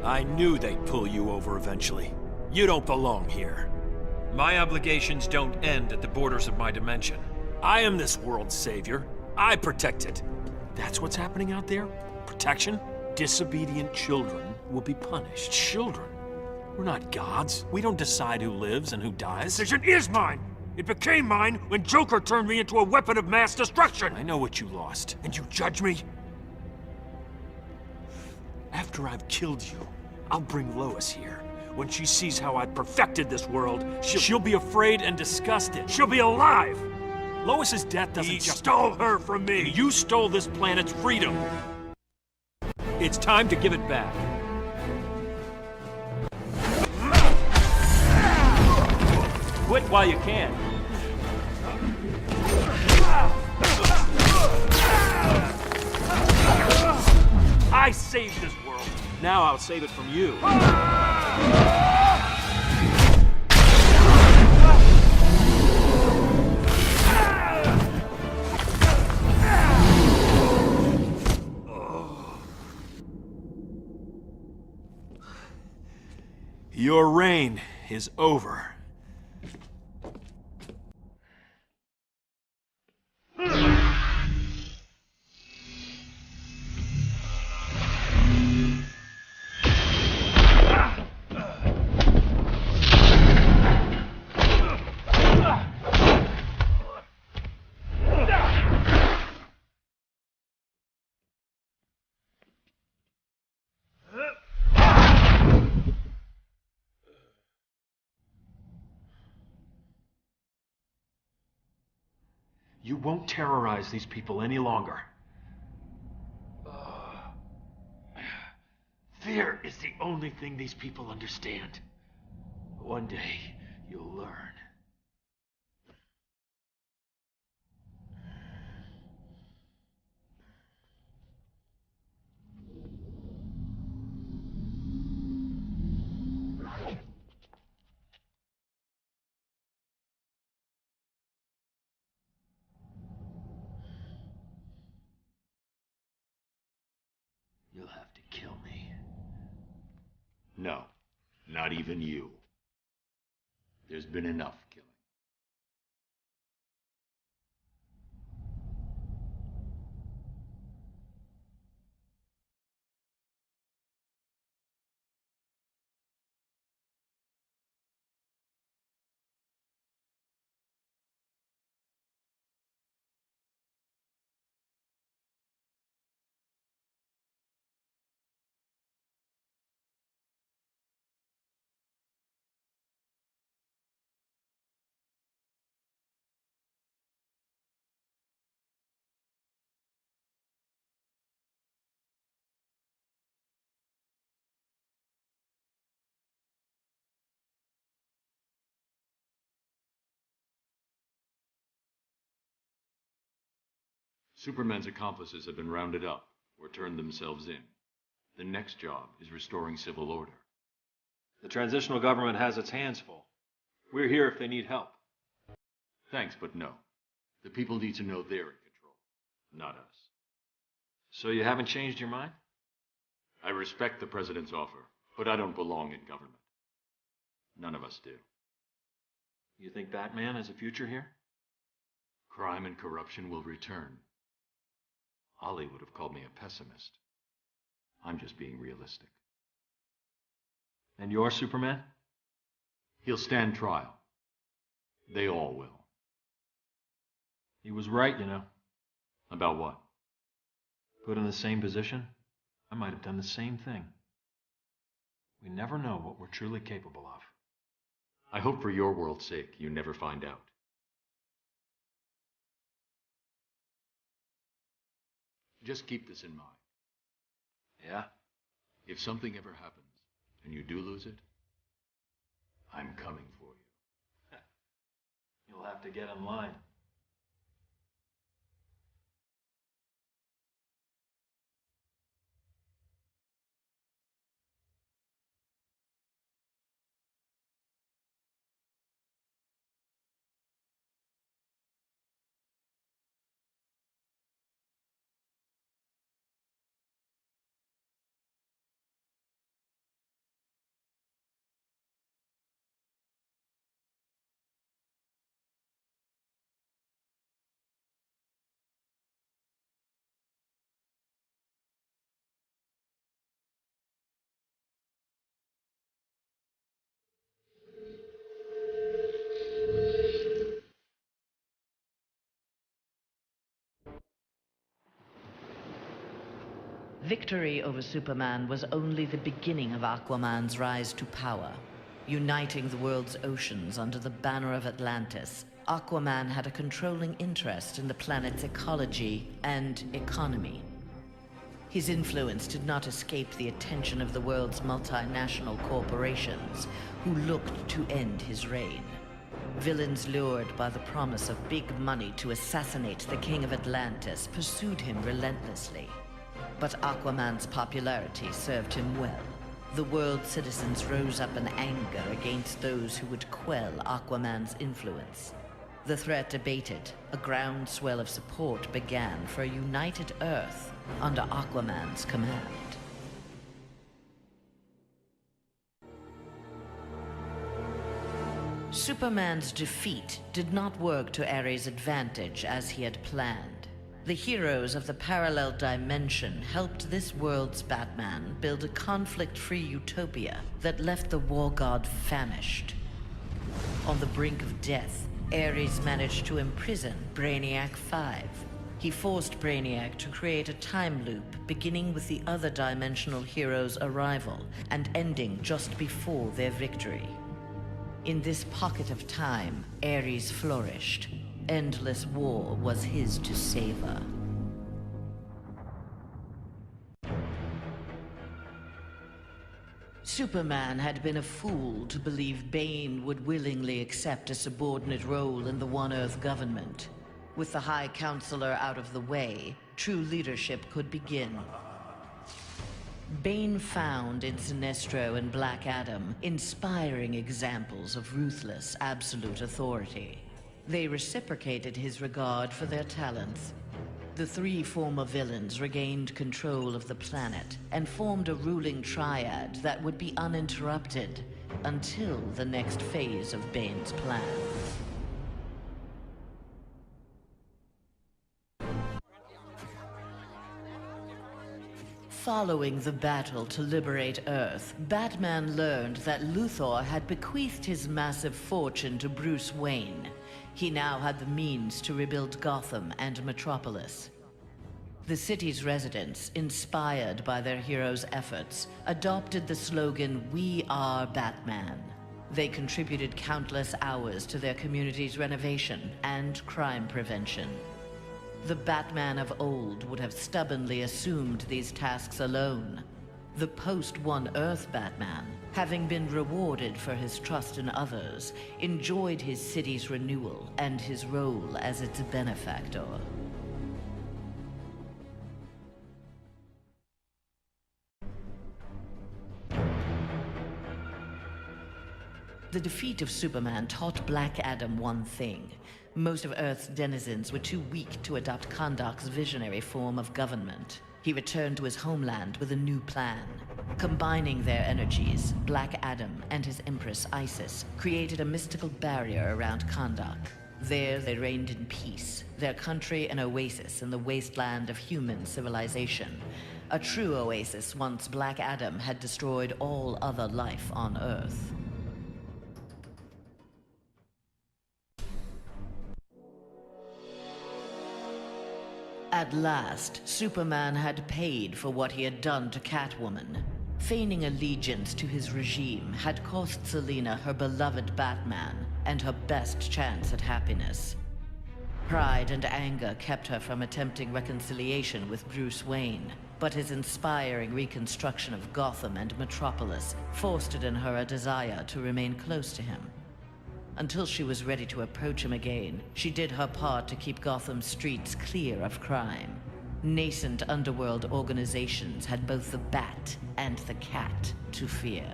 S3: I knew they'd pull you over eventually. You don't belong here. My obligations don't end at the borders of my dimension. I am this world's savior. I protect it. That's what's happening out there? Protection? Disobedient children will be punished. Children? We're not gods. We don't decide who lives and who dies.
S9: The decision is mine! It became mine when Joker turned me into a weapon of mass destruction!
S3: I know what you lost.
S9: And you judge me?
S3: After I've killed you, I'll bring Lois here. When she sees how I perfected this world, she'll be afraid and disgusted.
S9: She'll be alive!
S3: Lois's death doesn't
S9: He
S3: just...
S9: stole her from me!
S3: You stole this planet's freedom. It's time to give it back. Quit while you can. I saved this world. Now I'll save it from you. Your reign is over. You won't terrorize these people any longer. Fear is the only thing these people understand. One day, you'll learn. You'll have to kill me. No, not even you. There's been enough killing. Superman's accomplices have been rounded up or turned themselves in. The next job is restoring civil order. The transitional government has its hands full. We're here if they need help. Thanks, but no. The people need to know they're in control, not us. So you haven't changed your mind? I respect the president's offer, but I don't belong in government. None of us do. You think Batman has a future here? Crime and corruption will return. Ollie would have called me a pessimist. I'm just being realistic. And you're Superman? He'll stand trial. They all will. He was right, you know. About what? Put in the same position, I might have done the same thing. We never know what we're truly capable of. I hope for your world's sake you never find out. Just keep this in mind. Yeah? If something ever happens, and you do lose it, I'm coming for you. You'll have to get in line.
S10: victory over Superman was only the beginning of Aquaman's rise to power. Uniting the world's oceans under the banner of Atlantis, Aquaman had a controlling interest in the planet's ecology and economy. His influence did not escape the attention of the world's multinational corporations, who looked to end his reign. Villains lured by the promise of big money to assassinate the King of Atlantis pursued him relentlessly. But Aquaman's popularity served him well. The world's citizens rose up in anger against those who would quell Aquaman's influence. The threat abated. A groundswell of support began for a united Earth under Aquaman's command. Superman's defeat did not work to Ares' advantage as he had planned. The heroes of the parallel dimension helped this world's Batman build a conflict-free utopia that left the war god famished. On the brink of death, Ares managed to imprison Brainiac 5. He forced Brainiac to create a time loop beginning with the other dimensional heroes' arrival and ending just before their victory. In this pocket of time, Ares flourished. Endless war was his to savor. Superman had been a fool to believe Bane would willingly accept a subordinate role in the One Earth government. With the High Counselor out of the way, true leadership could begin. Bane found in Sinestro and Black Adam inspiring examples of ruthless, absolute authority. They reciprocated his regard for their talents. The three former villains regained control of the planet and formed a ruling triad that would be uninterrupted until the next phase of Bane's plan. Following the battle to liberate Earth, Batman learned that Luthor had bequeathed his massive fortune to Bruce Wayne. He now had the means to rebuild Gotham and Metropolis. The city's residents, inspired by their hero's efforts, adopted the slogan, "We are Batman." They contributed countless hours to their community's renovation and crime prevention. The Batman of old would have stubbornly assumed these tasks alone. The post-One Earth Batman, having been rewarded for his trust in others, enjoyed his city's renewal and his role as its benefactor. The defeat of Superman taught Black Adam one thing. Most of Earth's denizens were too weak to adopt Kahndaq's visionary form of government. He returned to his homeland with a new plan. Combining their energies, Black Adam and his Empress Isis created a mystical barrier around Kahndaq. There they reigned in peace, their country an oasis in the wasteland of human civilization. A true oasis once Black Adam had destroyed all other life on Earth. At last, Superman had paid for what he had done to Catwoman. Feigning allegiance to his regime had cost Selina her beloved Batman and her best chance at happiness. Pride and anger kept her from attempting reconciliation with Bruce Wayne, but his inspiring reconstruction of Gotham and Metropolis fostered in her a desire to remain close to him. Until she was ready to approach him again, she did her part to keep Gotham's streets clear of crime. Nascent underworld organizations had both the Bat and the Cat to fear.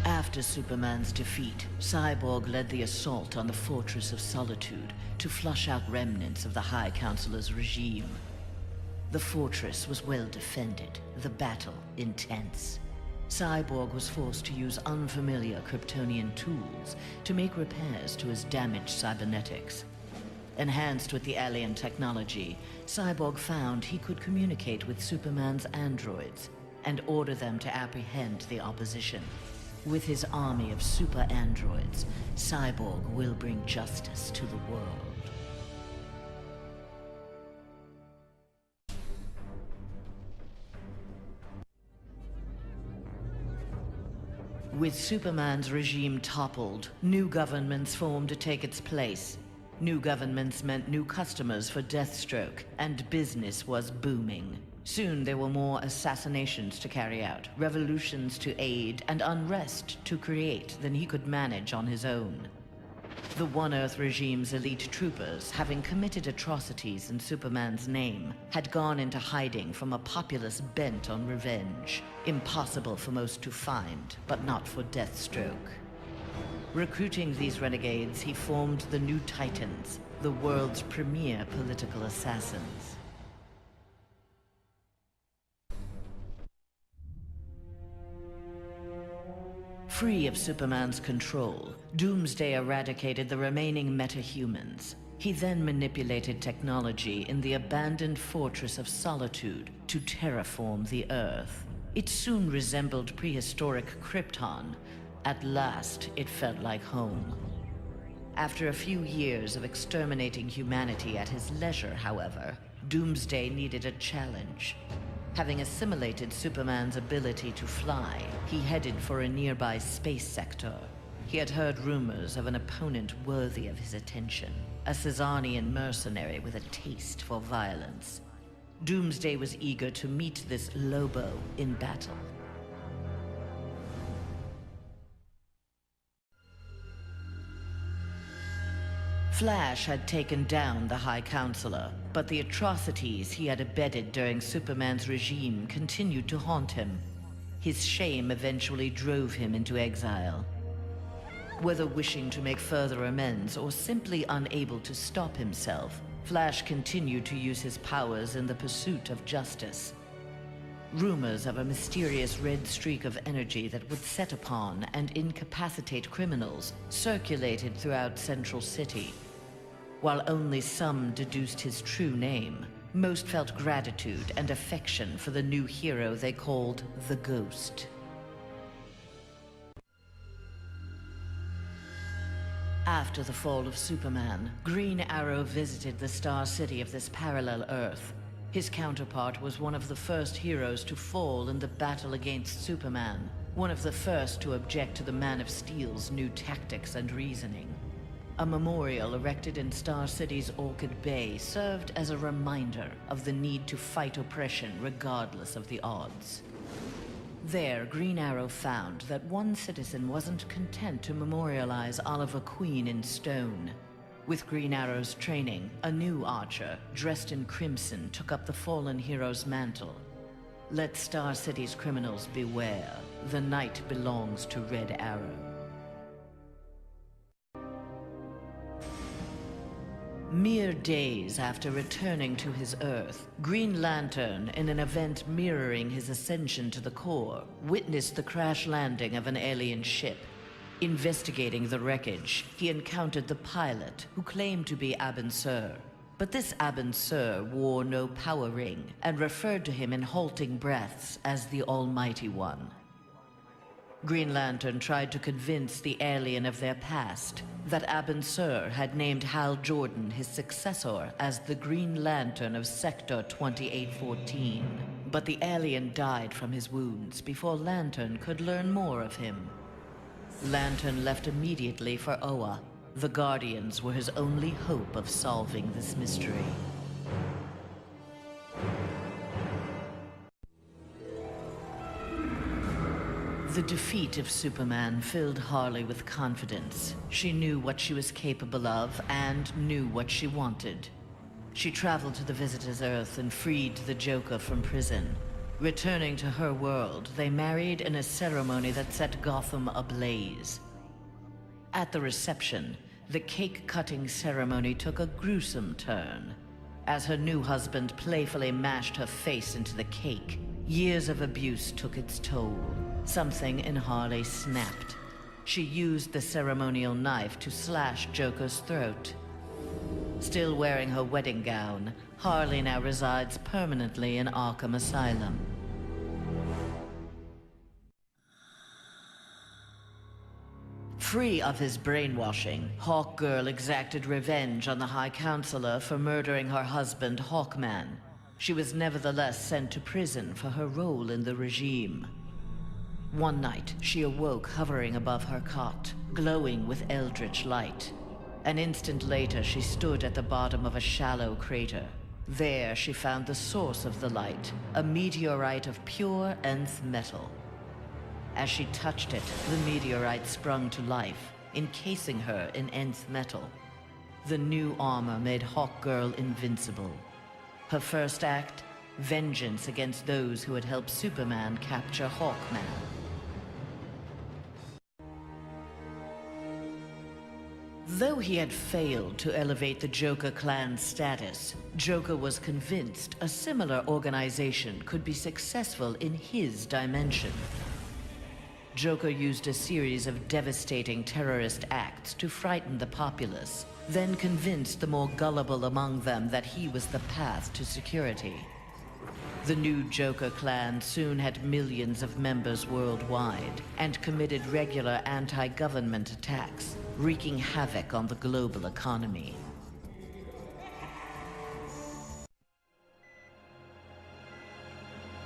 S10: After Superman's defeat, Cyborg led the assault on the Fortress of Solitude to flush out remnants of the High Counselor's regime. The fortress was well defended, the battle intense. Cyborg was forced to use unfamiliar Kryptonian tools to make repairs to his damaged cybernetics. Enhanced with the alien technology, Cyborg found he could communicate with Superman's androids and order them to apprehend the opposition. With his army of super androids, Cyborg will bring justice to the world. With Superman's regime toppled, new governments formed to take its place. New governments meant new customers for Deathstroke, and business was booming. Soon there were more assassinations to carry out, revolutions to aid, and unrest to create than he could manage on his own. The One Earth regime's elite troopers, having committed atrocities in Superman's name, had gone into hiding from a populace bent on revenge. Impossible for most to find, but not for Deathstroke. Recruiting these renegades, he formed the New Titans, the world's premier political assassins. Free of Superman's control, Doomsday eradicated the remaining metahumans. He then manipulated technology in the abandoned Fortress of Solitude to terraform the Earth. It soon resembled prehistoric Krypton. At last, it felt like home. After a few years of exterminating humanity at his leisure, however, Doomsday needed a challenge. Having assimilated Superman's ability to fly, he headed for a nearby space sector. He had heard rumors of an opponent worthy of his attention, a Caesarian mercenary with a taste for violence. Doomsday was eager to meet this Lobo in battle. Flash had taken down the High Counselor, but the atrocities he had abetted during Superman's regime continued to haunt him. His shame eventually drove him into exile. Whether wishing to make further amends or simply unable to stop himself, Flash continued to use his powers in the pursuit of justice. Rumors of a mysterious red streak of energy that would set upon and incapacitate criminals circulated throughout Central City. While only some deduced his true name, most felt gratitude and affection for the new hero they called the Ghost. After the fall of Superman, Green Arrow visited the Star City of this parallel Earth. His counterpart was one of the first heroes to fall in the battle against Superman, one of the first to object to the Man of Steel's new tactics and reasoning. A memorial erected in Star City's Orchid Bay served as a reminder of the need to fight oppression regardless of the odds. There, Green Arrow found that one citizen wasn't content to memorialize Oliver Queen in stone. With Green Arrow's training, a new archer, dressed in crimson, took up the fallen hero's mantle. Let Star City's criminals beware. The night belongs to Red Arrow. Mere days after returning to his Earth, Green Lantern, in an event mirroring his ascension to the core, witnessed the crash landing of an alien ship. Investigating the wreckage, he encountered the pilot, who claimed to be Abin Sur. But this Abin Sur wore no power ring, and referred to him in halting breaths as the Almighty One. Green Lantern tried to convince the alien of their past, that Abin Sur had named Hal Jordan, his successor, as the Green Lantern of Sector 2814. But the alien died from his wounds before Lantern could learn more of him. Lantern left immediately for Oa. The Guardians were his only hope of solving this mystery. The defeat of Superman filled Harley with confidence. She knew what she was capable of and knew what she wanted. She traveled to the Visitor's Earth and freed the Joker from prison. Returning to her world, they married in a ceremony that set Gotham ablaze. At the reception, the cake-cutting ceremony took a gruesome turn. As her new husband playfully mashed her face into the cake, years of abuse took its toll. Something in Harley snapped. She used the ceremonial knife to slash Joker's throat. Still wearing her wedding gown, Harley now resides permanently in Arkham Asylum. Free of his brainwashing, Hawkgirl exacted revenge on the High Counselor for murdering her husband, Hawkman. She was nevertheless sent to prison for her role in the regime. One night, she awoke hovering above her cot, glowing with eldritch light. An instant later, she stood at the bottom of a shallow crater. There, she found the source of the light, a meteorite of pure nth metal. As she touched it, the meteorite sprung to life, encasing her in nth metal. The new armor made Hawkgirl invincible. Her first act, vengeance against those who had helped Superman capture Hawkman. Though he had failed to elevate the Joker clan's status, Joker was convinced a similar organization could be successful in his dimension. Joker used a series of devastating terrorist acts to frighten the populace, then convinced the more gullible among them that he was the path to security. The new Joker clan soon had millions of members worldwide and committed regular anti-government attacks, wreaking havoc on the global economy.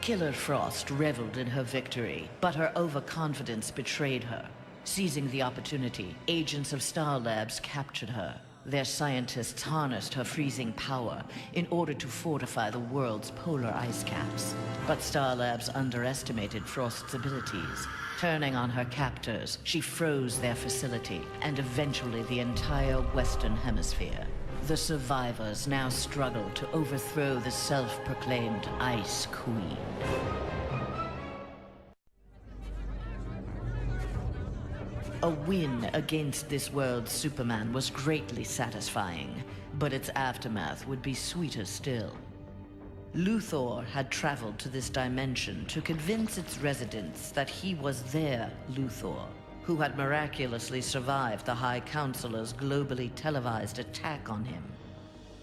S10: Killer Frost reveled in her victory, but her overconfidence betrayed her. Seizing the opportunity, agents of Star Labs captured her. Their scientists harnessed her freezing power in order to fortify the world's polar ice caps. But Star Labs underestimated Frost's abilities. Turning on her captors, she froze their facility and eventually the entire Western Hemisphere. The survivors now struggle to overthrow the self-proclaimed Ice Queen. A win against this world's Superman was greatly satisfying, but its aftermath would be sweeter still. Luthor had traveled to this dimension to convince its residents that he was their Luthor, who had miraculously survived the High Counselor's globally televised attack on him.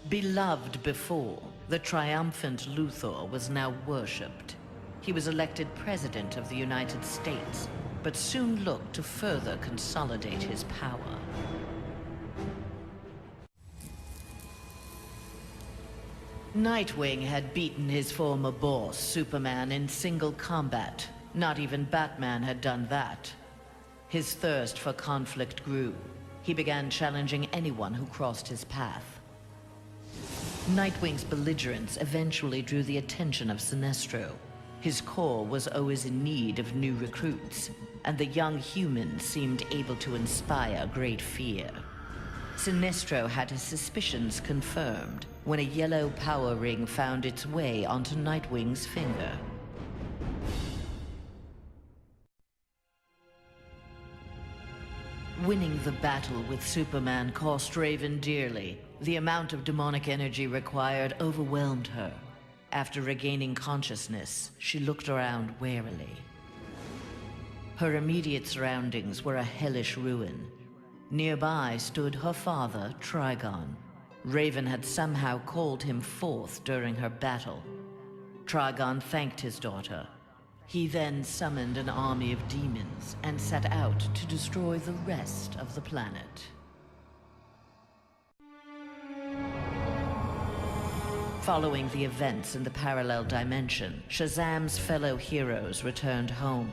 S10: Beloved before, the triumphant Luthor was now worshipped. He was elected President of the United States, but soon looked to further consolidate his power. Nightwing had beaten his former boss, Superman, in single combat. Not even Batman had done that. His thirst for conflict grew. He began challenging anyone who crossed his path. Nightwing's belligerence eventually drew the attention of Sinestro. His corps was always in need of new recruits, and the young humans seemed able to inspire great fear. Sinestro had his suspicions confirmed when a yellow power ring found its way onto Nightwing's finger. Winning the battle with Superman cost Raven dearly. The amount of demonic energy required overwhelmed her. After regaining consciousness, she looked around warily. Her immediate surroundings were a hellish ruin. Nearby stood her father, Trigon. Raven had somehow called him forth during her battle. Trigon thanked his daughter. He then summoned an army of demons and set out to destroy the rest of the planet. Following the events in the parallel dimension, Shazam's fellow heroes returned home.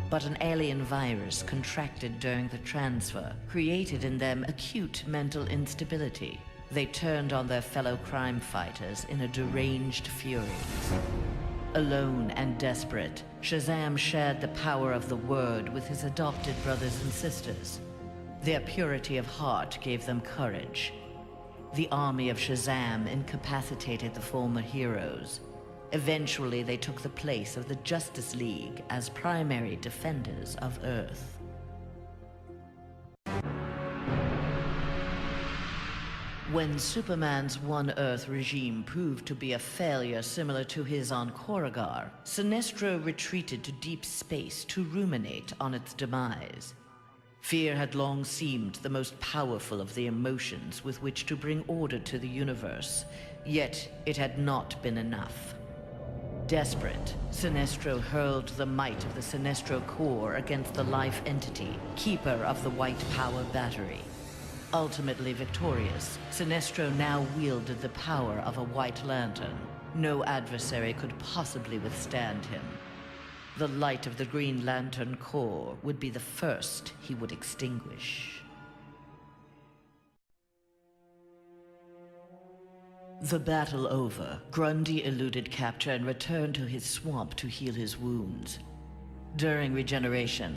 S10: But an alien virus contracted during the transfer created in them acute mental instability. They turned on their fellow crime fighters in a deranged fury. Alone and desperate, Shazam shared the power of the Word with his adopted brothers and sisters. Their purity of heart gave them courage. The army of Shazam incapacitated the former heroes. Eventually, they took the place of the Justice League as primary defenders of Earth. When Superman's One Earth regime proved to be a failure similar to his on Korugar, Sinestro retreated to deep space to ruminate on its demise. Fear had long seemed the most powerful of the emotions with which to bring order to the universe, yet it had not been enough. Desperate, Sinestro hurled the might of the Sinestro Corps against the Life Entity, keeper of the White Power Battery. Ultimately victorious, Sinestro now wielded the power of a White Lantern. No adversary could possibly withstand him. The light of the Green Lantern Corps would be the first he would extinguish. The battle over, Grundy eluded capture and returned to his swamp to heal his wounds. During regeneration,